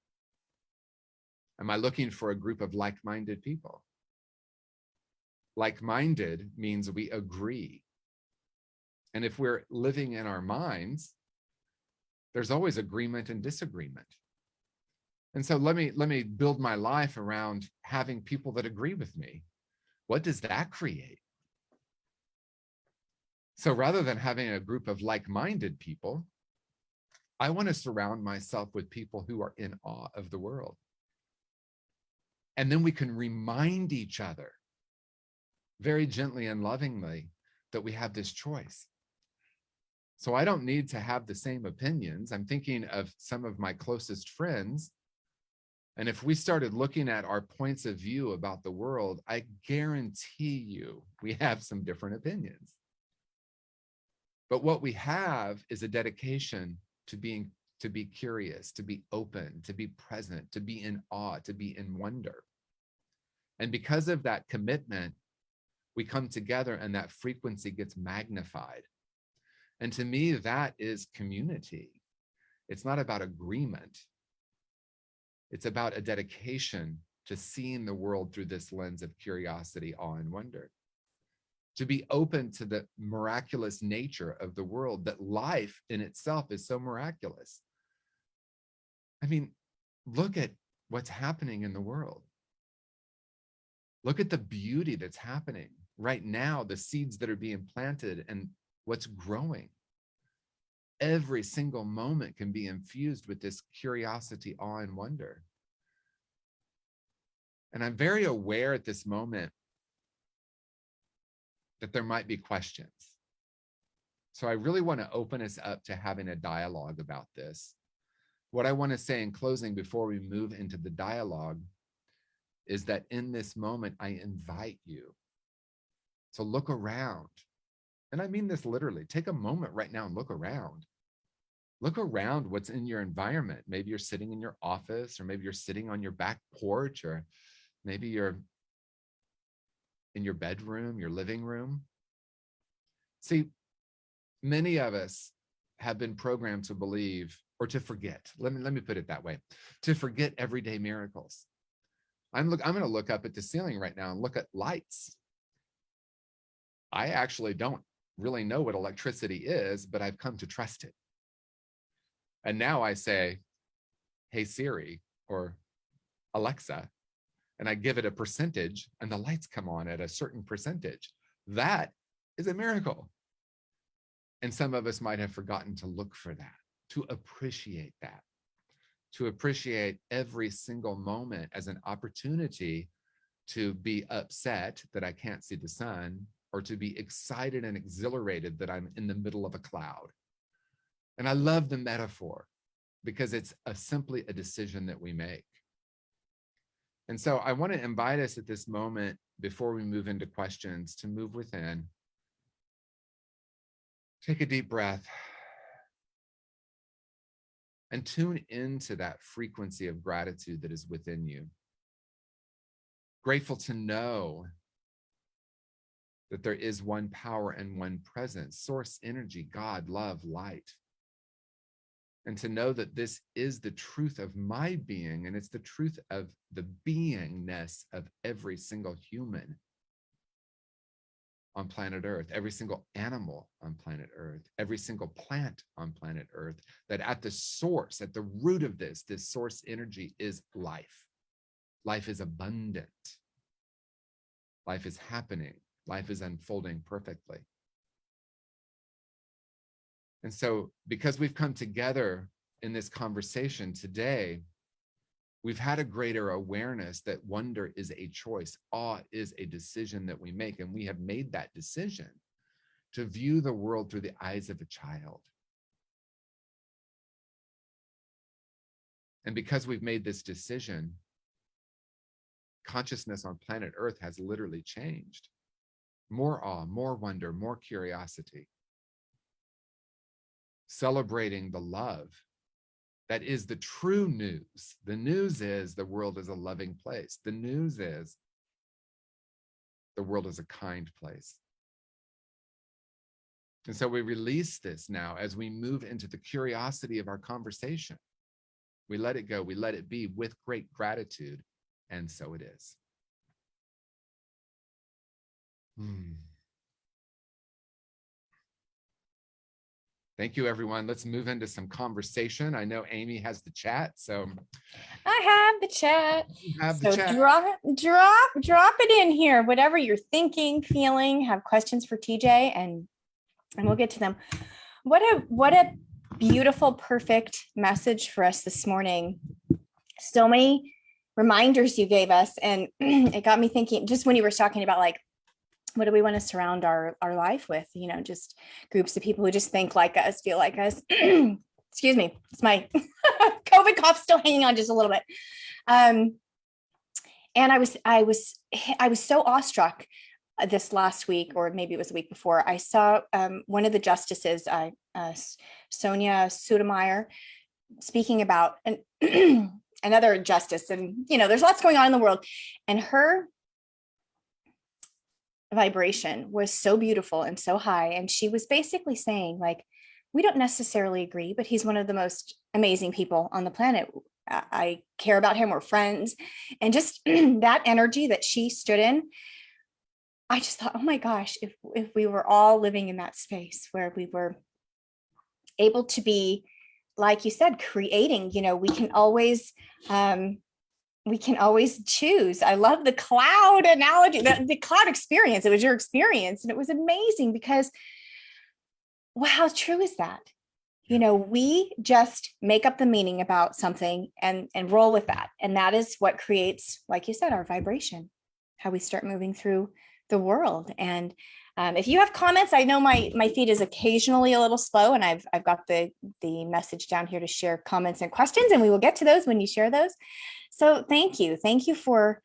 Am I looking for a group of like-minded people? Like-minded means we agree. And if we're living in our minds, there's always agreement and disagreement. And so let me build my life around having people that agree with me. What does that create? So rather than having a group of like-minded people, I want to surround myself with people who are in awe of the world. And then we can remind each other very gently and lovingly that we have this choice. So I don't need to have the same opinions. I'm thinking of some of my closest friends. And if we started looking at our points of view about the world, I guarantee you we have some different opinions. But what we have is a dedication to be curious, to be open, to be present, to be in awe, to be in wonder. And because of that commitment, we come together and that frequency gets magnified. And to me, that is community. It's not about agreement. It's about a dedication to seeing the world through this lens of curiosity, awe, and wonder. To be open to the miraculous nature of the world, that life in itself is so miraculous. I mean, look at what's happening in the world. Look at the beauty that's happening right now, the seeds that are being planted and what's growing. Every single moment can be infused with this curiosity, awe, and wonder. And I'm very aware at this moment that there might be questions. So I really want to open us up to having a dialogue about this. What I want to say in closing before we move into the dialogue is that in this moment, I invite you to look around. And I mean this literally. Take a moment right now and look around. Look around what's in your environment. Maybe you're sitting in your office, or maybe you're sitting on your back porch, or maybe you're in your bedroom, your living room. See, many of us have been programmed to believe, or to forget. Let me put it that way, to forget everyday miracles. I'm going to look up at the ceiling right now and look at lights. I actually don't really know what electricity is, but I've come to trust it. And now I say, hey Siri, or Alexa, and I give it a percentage and the lights come on at a certain percentage. That is a miracle. And some of us might have forgotten to look for that, to appreciate that, to appreciate every single moment as an opportunity to be upset that I can't see the sun, or to be excited and exhilarated that I'm in the middle of a cloud. And I love the metaphor because it's simply a decision that we make. And so I want to invite us at this moment, before we move into questions, to move within. Take a deep breath and tune into that frequency of gratitude that is within you. Grateful to know that there is one power and one presence, source energy, God, love, light. And to know that this is the truth of my being, and it's the truth of the beingness of every single human on planet Earth, every single animal on planet Earth, every single plant on planet Earth, that at the source, at the root of this source energy is life. Life is abundant. Life is happening. Life is unfolding perfectly. And so, because we've come together in this conversation today, we've had a greater awareness that wonder is a choice, awe is a decision that we make, and we have made that decision to view the world through the eyes of a child. And because we've made this decision, consciousness on planet Earth has literally changed. More awe, more wonder, more curiosity. Celebrating the love that is the true news. The news is the world is a loving place. The news is the world is a kind place. And so we release this now as we move into the curiosity of our conversation. We let it go, we let it be with great gratitude, and so it is. Thank you, everyone. Let's move into some conversation. I know Amy has the chat, so I have the chat. So Drop it in here. Whatever you're thinking, feeling, have questions for TJ, and we'll get to them. What a beautiful, perfect message for us this morning. So many reminders you gave us. And it got me thinking, just when you were talking about like, what do we want to surround our life with? You know, just groups of people who just think like us, feel like us. Excuse me. It's my COVID cough still hanging on just a little bit. And I was so awestruck this last week, or maybe it was the week before. I saw one of the justices, Sonia Sotomayor, speaking about another justice. And, you know, there's lots going on in the world. And her vibration was so beautiful and so high. And she was basically saying, like, we don't necessarily agree, but he's one of the most amazing people on the planet. I care about him. We're friends. And just that energy that she stood in, I just thought, oh my gosh, if we were all living in that space where we were able to be, like you said, creating, you know, we can always choose. I love the cloud analogy, the cloud experience. It was your experience, and it was amazing because, wow, how true is that? You know, we just make up the meaning about something and roll with that. And that is what creates, like you said, our vibration, how we start moving through the world. And if you have comments, I know my feed is occasionally a little slow, and I've got the message down here to share comments and questions, and we will get to those when you share those. So thank you for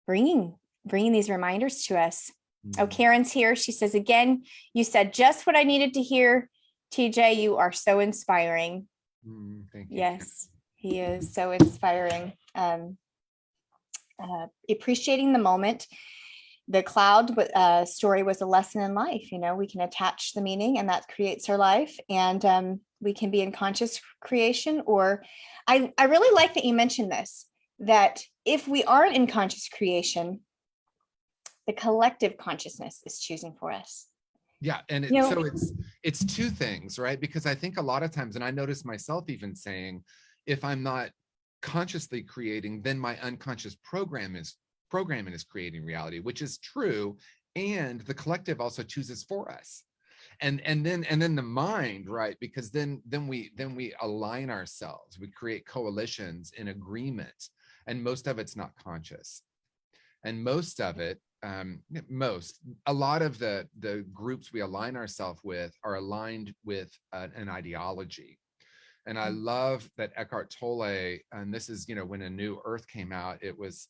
bringing these reminders to us. Oh, Karen's here. She says, again, you said just what I needed to hear. TJ, you are so inspiring. Thank you. Yes, he is so inspiring. Appreciating the moment. The cloud story was a lesson in life. You know, we can attach the meaning, and that creates our life. And we can be in conscious creation. Or I really like that you mentioned this, that if we aren't in conscious creation, the collective consciousness is choosing for us. Yeah. And so it's two things, right? Because I think a lot of times, and I notice myself even saying, if I'm not consciously creating, then my unconscious programming is creating reality, which is true. And the collective also chooses for us. And then the mind, right? Because then we align ourselves, we create coalitions in agreement, and most of it's not conscious. And most of it, a lot of the groups we align ourselves with are aligned with an ideology. And I love that Eckhart Tolle, and this is, you know, when A New Earth came out, it was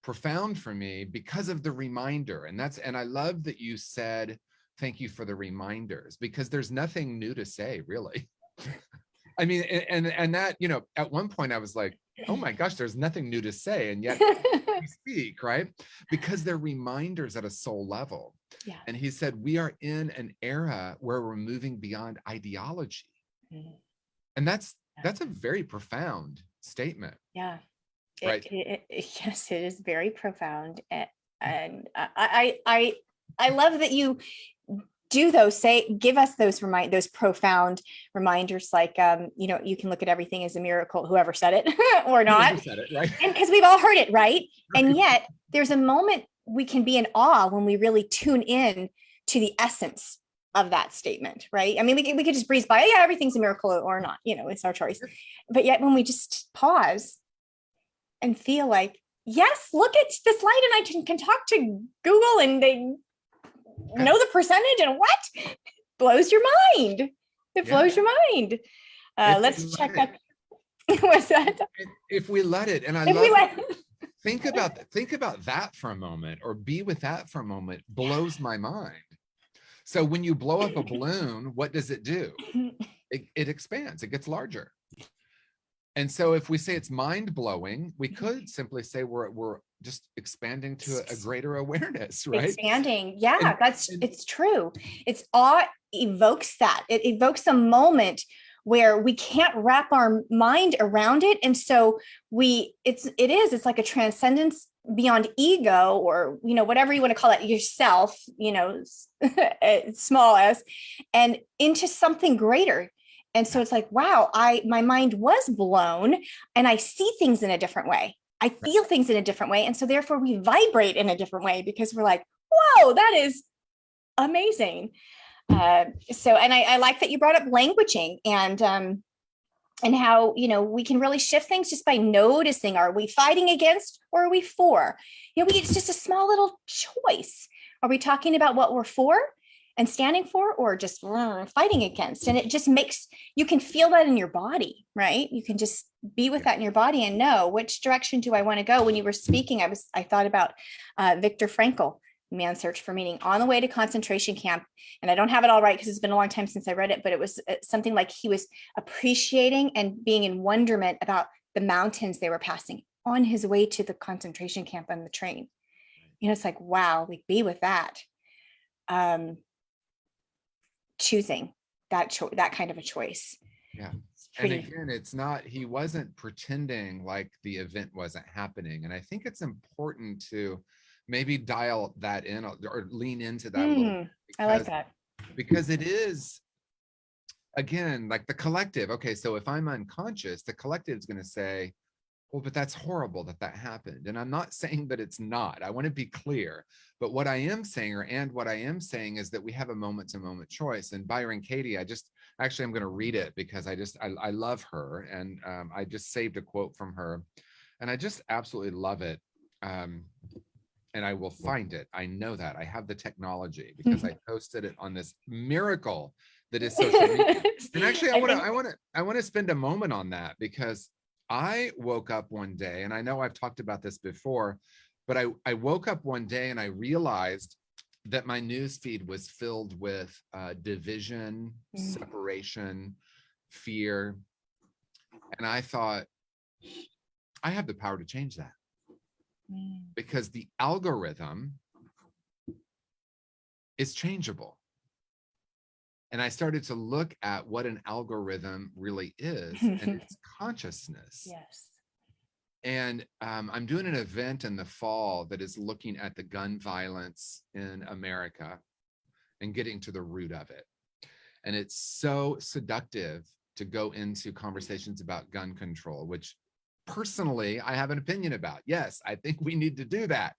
profound for me because of the reminder. And I love that you said, thank you for the reminders, because there's nothing new to say, really. I mean, and that, you know, at one point I was like, oh my gosh, there's nothing new to say. And yet we speak, right? Because they're reminders at a soul level. Yeah. And he said, we are in an era where we're moving beyond ideology. And that's a very profound statement. Yeah. Right. Yes, it is very profound. And I love that you do those, give us those profound reminders, like, you know, you can look at everything as a miracle, whoever said it or not. Whoever said it, right? And because we've all heard it, right? And yet there's a moment we can be in awe when we really tune in to the essence of that statement, right? I mean, we could just breeze by, yeah, everything's a miracle or not, you know, it's our choice. But yet when we just pause and feel like, yes, look at this light, and I can talk to Google and they know the percentage, and what blows your mind? It blows your mind. Let's check out. What's that? If we let it, and think about that for a moment, or be with that for a moment, blows my mind. So when you blow up a balloon, what does it do? It expands, it gets larger. And so if we say it's mind blowing, we could simply say we're just expanding to a greater awareness, right? Expanding. Yeah, it's true. It's awe evokes that. It evokes a moment where we can't wrap our mind around it. And so it's like a transcendence beyond ego, or, you know, whatever you want to call it, yourself, you know, small s, and into something greater. And so it's like, wow, my mind was blown, and I see things in a different way. I feel things in a different way. And so therefore we vibrate in a different way, because we're like, whoa, that is amazing. So, and I like that you brought up languaging and how, we can really shift things just by noticing, are we fighting against or are we for? It's just a small little choice. Are we talking about what we're for and standing for, or just fighting against? And it just makes, you can feel that in your body, right? You can just be with that in your body and know which direction do I want to go. When you were speaking, I thought about Viktor Frankl, Man's Search for Meaning, on the way to concentration camp. And I don't have it all right because it's been a long time since I read it, but it was something like he was appreciating and being in wonderment about the mountains they were passing on his way to the concentration camp on the train. It's like, wow, like, be with that. Choosing that kind of a choice. Yeah. And again, it's not, he wasn't pretending like the event wasn't happening. And I think it's important to maybe dial that in or lean into that a little bit. I like that. Because it is, again, like the collective. Okay, so if I'm unconscious, the collective is going to say, well, but that's horrible that happened. And I'm not saying that it's not. I want to be clear. But what I am saying, is that we have a moment-to-moment choice. And Byron Katie, I'm going to read it because I love her. And I just saved a quote from her. And I just absolutely love it. And I will find it. I know that. I have the technology because I posted it on this miracle that is social media. And actually, I want to spend a moment on that, because I woke up one day, and I know I've talked about this before, but I woke up one day and I realized that my news feed was filled with division, separation, fear. And I thought, I have the power to change that. Because the algorithm is changeable. And I started to look at what an algorithm really is, and it's consciousness. Yes. And I'm doing an event in the fall that is looking at the gun violence in America and getting to the root of it. And it's so seductive to go into conversations about gun control, which personally I have an opinion about. Yes, I think we need to do that.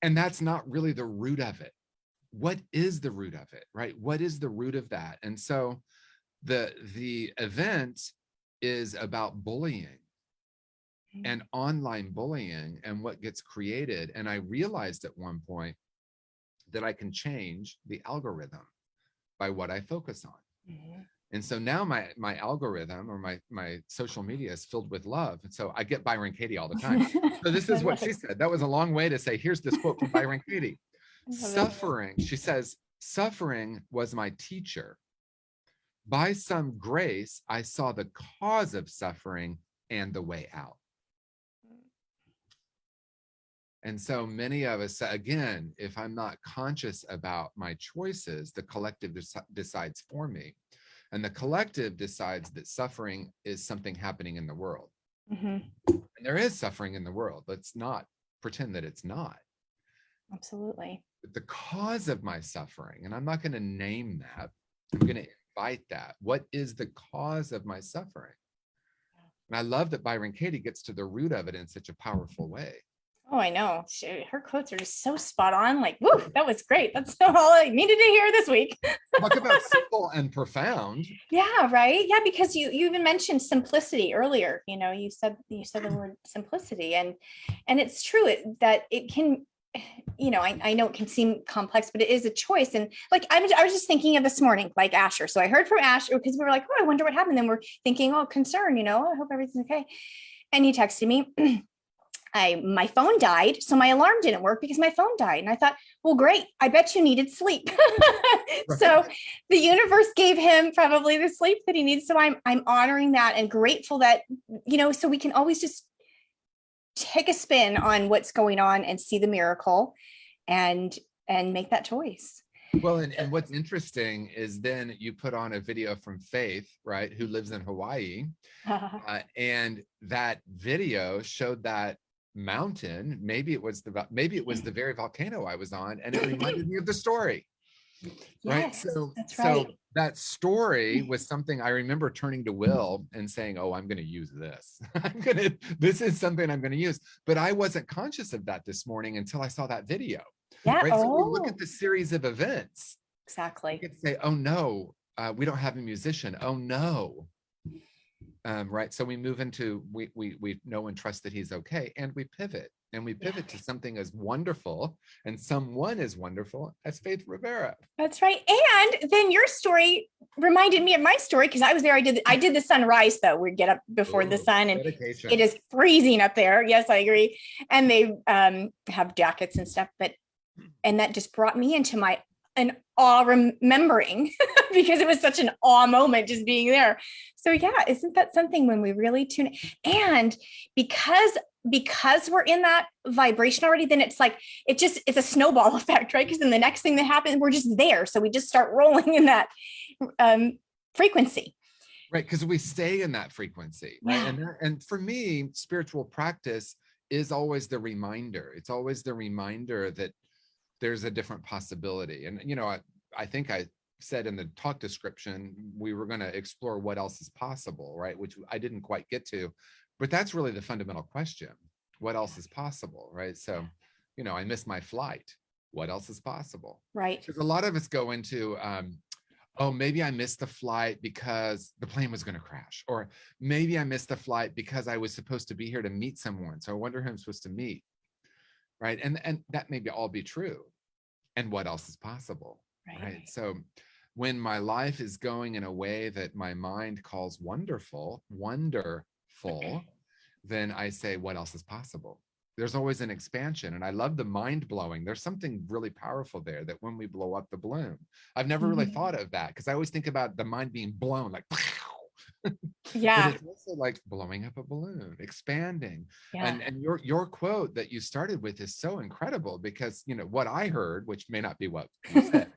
And that's not really the root of it. What is the root of it, right? What is the root of that? And so the event is about bullying and online bullying and what gets created. And I realized at one point that I can change the algorithm by what I focus on. And so now my algorithm or my social media is filled with love. And so I get Byron Katie all the time. So this is what she said. That was a long way to say, here's this quote from Byron Katie. Suffering, she says, suffering was my teacher. By some grace, I saw the cause of suffering and the way out. And so many of us, again, if I'm not conscious about my choices, the collective decides for me. And the collective decides that suffering is something happening in the world. And there is suffering in the world. Let's not pretend that it's not. Absolutely. But the cause of my suffering, and I'm not going to name that, I'm going to invite that. What is the cause of my suffering? And I love that Byron Katie gets to the root of it in such a powerful way. Oh, I know. Her quotes are just so spot on. Like, woo, that was great. That's all I needed to hear this week. Talk about simple and profound. Yeah, right. Yeah, because you even mentioned simplicity earlier. You said the word simplicity, and it's true that it can. I know it can seem complex, but it is a choice. And like I was just thinking of this morning, like Asher. So I heard from Asher because we were like, oh, I wonder what happened. Then we're thinking, oh, concern. I hope everything's okay. And he texted me. My phone died, so my alarm didn't work because my phone died. And I thought, well, great. I bet you needed sleep. So the universe gave him probably the sleep that he needs. So I'm honoring that and grateful that, so we can always just take a spin on what's going on and see the miracle and make that choice. Well, and what's interesting is then you put on a video from Faith, right, who lives in Hawaii. And that video showed that mountain. Maybe it was the very volcano I was on, and it reminded me of the story. Right. Yes, so that's right. So that story was something I remember turning to Will and saying, oh, I'm going to use this. This is something I'm going to use. But I wasn't conscious of that this morning until I saw that video. Yeah. Right. So we look at the series of events. Exactly. We could say, oh no, we don't have a musician. Oh no. Right. So we move into, we know and trust that he's okay. And we pivot to something as wonderful and someone as wonderful as Faith Rivera. That's right. And then your story reminded me of my story, because I was there. I did the sunrise though. We get up before the sun, and Dedication. it is freezing up there. Yes, I agree. And they have jackets and stuff, and that just brought me into an awe remembering because it was such an awe moment just being there. So yeah, isn't that something when we really tune in? And because we're in that vibration already, then it's like, it's a snowball effect, right? Because then the next thing that happens, we're just there. So we just start rolling in that frequency. Right, because we stay in that frequency, right? Yeah. And for me, spiritual practice is always the reminder. It's always the reminder that there's a different possibility. And, I think I said in the talk description, we were going to explore what else is possible, right? Which I didn't quite get to, but that's really the fundamental question. What else is possible, right? So, I missed my flight. What else is possible? Right. Because a lot of us go into, oh, maybe I missed the flight because the plane was going to crash, or maybe I missed the flight because I was supposed to be here to meet someone. So I wonder who I'm supposed to meet. Right. And that may all be true. And what else is possible? Right. So when my life is going in a way that my mind calls wonderful, then I say, what else is possible? There's always an expansion. And I love the mind blowing. There's something really powerful there, that when we blow up the balloon, I've never really thought of that, because I always think about the mind being blown, like, yeah. But it's also like blowing up a balloon, expanding. Yeah. And your quote that you started with is so incredible, because what I heard, which may not be what you said,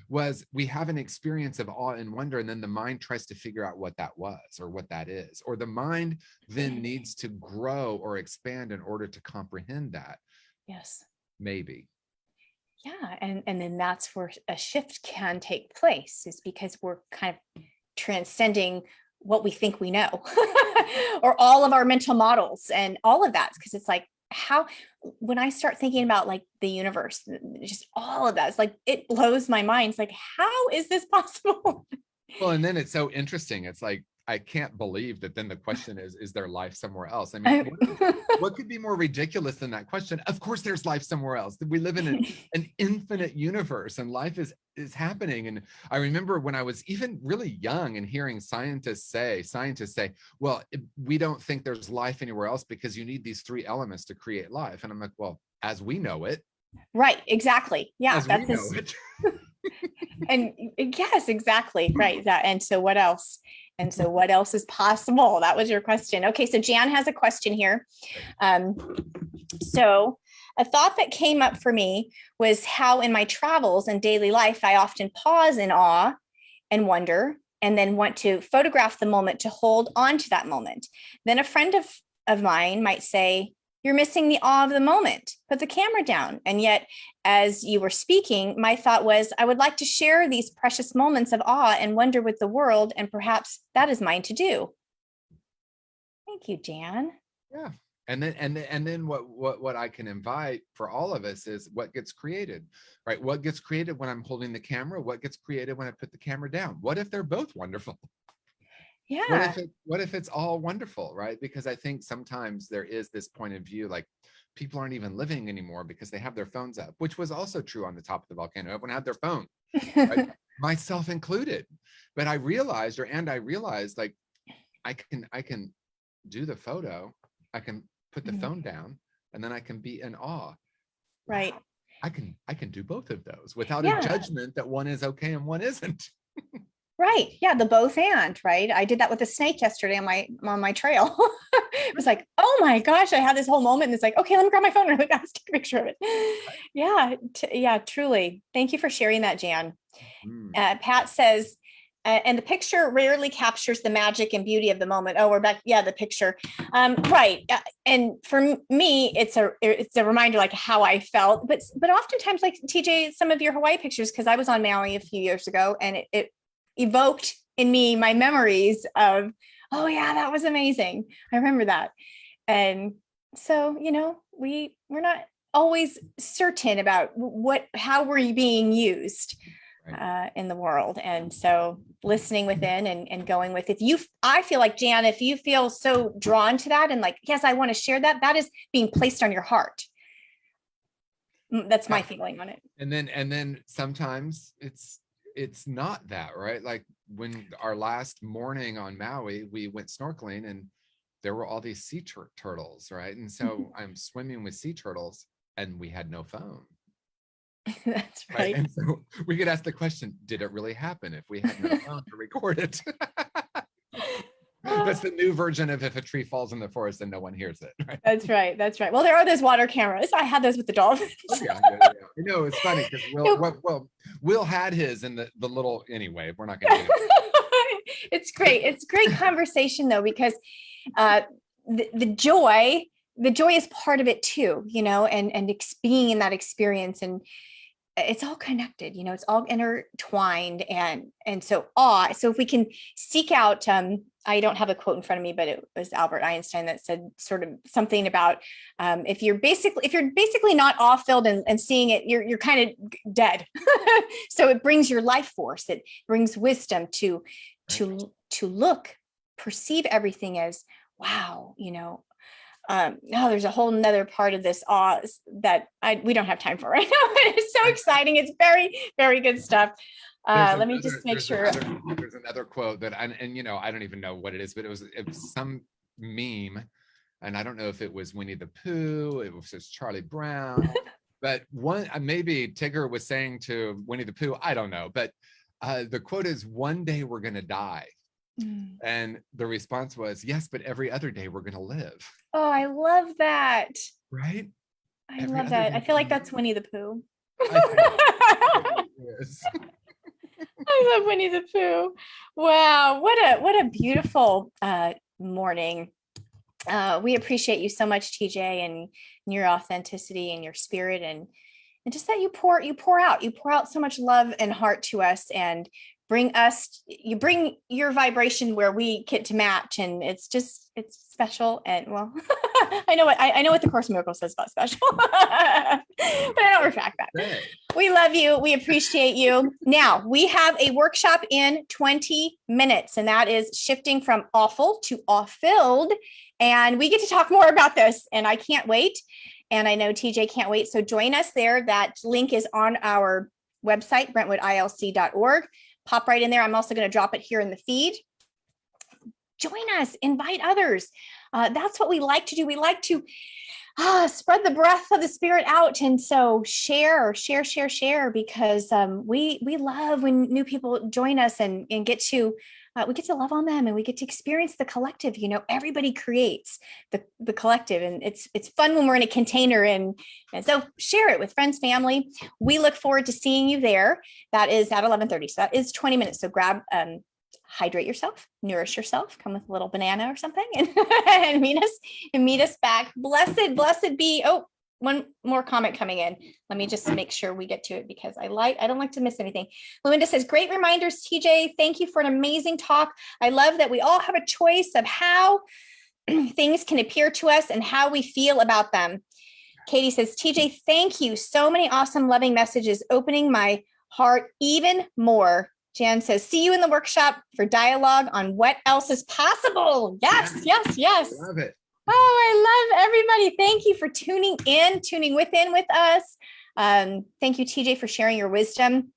was we have an experience of awe and wonder, and then the mind tries to figure out what that was or what that is, or the mind then needs to grow or expand in order to comprehend that. Yes. Maybe. Yeah. And then that's where a shift can take place, is because we're kind of transcending what we think we know or all of our mental models and all of that. Because it's like, when I start thinking about like the universe, just all of that, it's like, it blows my mind. It's like, how is this possible? Well, and then it's so interesting. It's like, I can't believe that then the question is there life somewhere else? I mean, what could be more ridiculous than that question? Of course, there's life somewhere else. We live in an infinite universe, and life is happening. And I remember when I was even really young and hearing scientists say, well, we don't think there's life anywhere else because you need these 3 elements to create life. And I'm like, well, as we know it. Right. Exactly. Yeah. As we know it. And yes, exactly. Right. And so what else? And so what else is possible? That was your question. Okay. So Jan has a question here. So a thought that came up for me was how in my travels and daily life, I often pause in awe and wonder, and then want to photograph the moment to hold on to that moment. Then a friend of mine might say, "You're missing the awe of the moment. Put the camera down." And yet, as you were speaking, my thought was, I would like to share these precious moments of awe and wonder with the world, and perhaps that is mine to do. Thank you, Jan. Yeah. And then what I can invite for all of us is what gets created, right? What gets created when I'm holding the camera? What gets created when I put the camera down? What if they're both wonderful? Yeah. What if it's all wonderful, right? Because I think sometimes there is this point of view, like people aren't even living anymore because they have their phones up, which was also true on the top of the volcano. Everyone had their phone, right? Myself included. But I realized like I can do the photo, I can put the phone down, and then I can be in awe. Right. Wow, I can do both of those without a judgment that one is okay and one isn't. Right. Yeah. The both and, right. I did that with a snake yesterday on my trail. It was like, oh my gosh, I had this whole moment. And it's like, okay, let me grab my phone really fast, take a picture of it. Yeah. Yeah, truly. Thank you for sharing that, Jan. Pat says, and the picture rarely captures the magic and beauty of the moment. Oh, we're back. Yeah, the picture. Right. And for me, it's a reminder like how I felt. But oftentimes, like TJ, some of your Hawaii pictures, because I was on Maui a few years ago, and it evoked in me my memories of, oh yeah, that was amazing. I remember that. And so, we're not always certain about how we're being used. in the world. And so listening within and going with, I feel like, Jan, if you feel so drawn to that and like, yes, I want to share that, that is being placed on your heart. That's my feeling on it. And then sometimes it's not that, right? Like when our last morning on Maui, we went snorkeling and there were all these sea turtles, right? And so I'm swimming with sea turtles and we had no phone. That's right. And so we could ask the question, did it really happen if we had no phone to record it? That's the new version of if a tree falls in the forest and no one hears it. Right? That's right. That's right. Well, there are those water cameras. I had those with the dolphins. Yeah. You know, it's funny because Will had his in the little, anyway, we're not going to do it. It's great. It's great conversation though, because the joy is part of it too, you know, and being in that experience, and it's all connected, you know, it's all intertwined. And so awe. So if we can seek out, I don't have a quote in front of me, but it was Albert Einstein that said sort of something about, if you're basically not awe-filled and seeing it, you're kind of dead. So it brings your life force. It brings wisdom to look, perceive everything as, wow, you know, there's a whole nother part of this awe that we don't have time for right now. It's so exciting. It's very, very good stuff. Let me just make sure. There's another quote that, and you know, I don't even know what it is, but it was some meme, and I don't know if it was Winnie the Pooh, it was just Charlie Brown, but maybe Tigger was saying to Winnie the Pooh, I don't know, but the quote is, "One day we're going to die." And the response was, yes, but every other day we're going to live. Oh, I love that. Right? I love that. I feel like that's Winnie the Pooh. I love Winnie the Pooh. Wow. What a beautiful morning. We appreciate you so much, TJ, and your authenticity and your spirit, and just that you pour out so much love and heart to us, and you bring your vibration where we get to match, and it's special. And well, I know what the Course in Miracles says about special, but I don't retract that. We love you. We appreciate you. Now we have a workshop in 20 minutes, and that is shifting from awful to awe-filled. And we get to talk more about this, and I can't wait. And I know TJ can't wait. So join us there. That link is on our website, brentwoodilc.org. Pop right in there. I'm also going to drop it here in the feed. Join us, invite others. That's what we like to do. We like to spread the breath of the spirit out. And so share, because we love when new people join us and get to, we get to love on them, and we get to experience the collective. You know, everybody creates the collective, and it's fun when we're in a container, and so share it with friends, family. We look forward to seeing you there. That is at 11:30. So that is 20 minutes. So grab, hydrate yourself, nourish yourself, come with a little banana or something, and meet us back. Blessed be. Oh, one more comment coming in. Let me just make sure we get to it, because I don't like to miss anything. Melinda says, great reminders, TJ. Thank you for an amazing talk. I love that we all have a choice of how things can appear to us and how we feel about them. Katie says, TJ, thank you. So many awesome, loving messages, opening my heart even more. Jan says, see you in the workshop for dialogue on what else is possible. Yes. Love it. Oh, I love everybody. Thank you for tuning within with us. Thank you, TJ, for sharing your wisdom.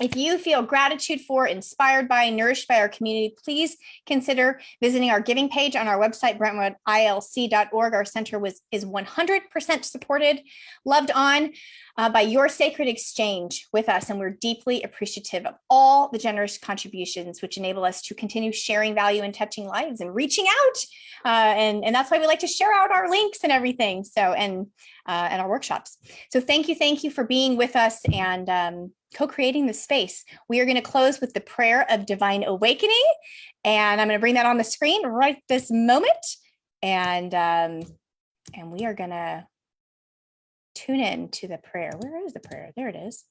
If you feel gratitude for, inspired by, nourished by our community, please consider visiting our giving page on our website, brentwoodilc.org. Our center is 100% supported, loved on by your sacred exchange with us. And we're deeply appreciative of all the generous contributions, which enable us to continue sharing value and touching lives and reaching out. And that's why we like to share out our links and everything. So, and our workshops. So thank you for being with us and co-creating the space. We are going to close with the prayer of divine awakening, and I'm going to bring that on the screen right this moment. And we are going to tune in to the prayer. Where is the prayer? There it is.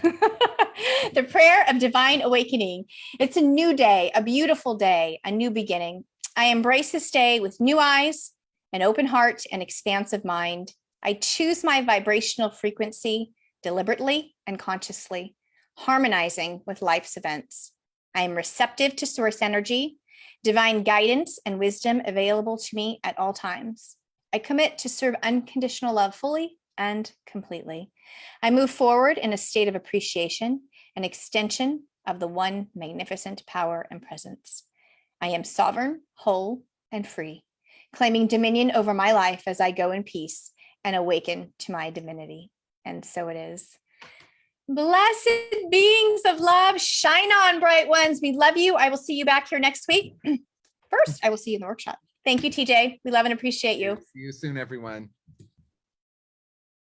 The prayer of divine awakening. It's a new day, a beautiful day, a new beginning. I embrace this day with new eyes, an open heart, and expansive mind. I choose my vibrational frequency deliberately and consciously, harmonizing with life's events. I am receptive to source energy, divine guidance and wisdom available to me at all times. I commit to serve unconditional love fully and completely. I move forward in a state of appreciation and extension of the one magnificent power and presence. I am sovereign, whole, and free, claiming dominion over my life as I go in peace and awaken to my divinity. And so it is. Blessed beings of love, shine on, bright ones. We love you. I will see you back here next week. First, I will see you in the workshop. Thank you, TJ. We love and appreciate you. See you soon, everyone.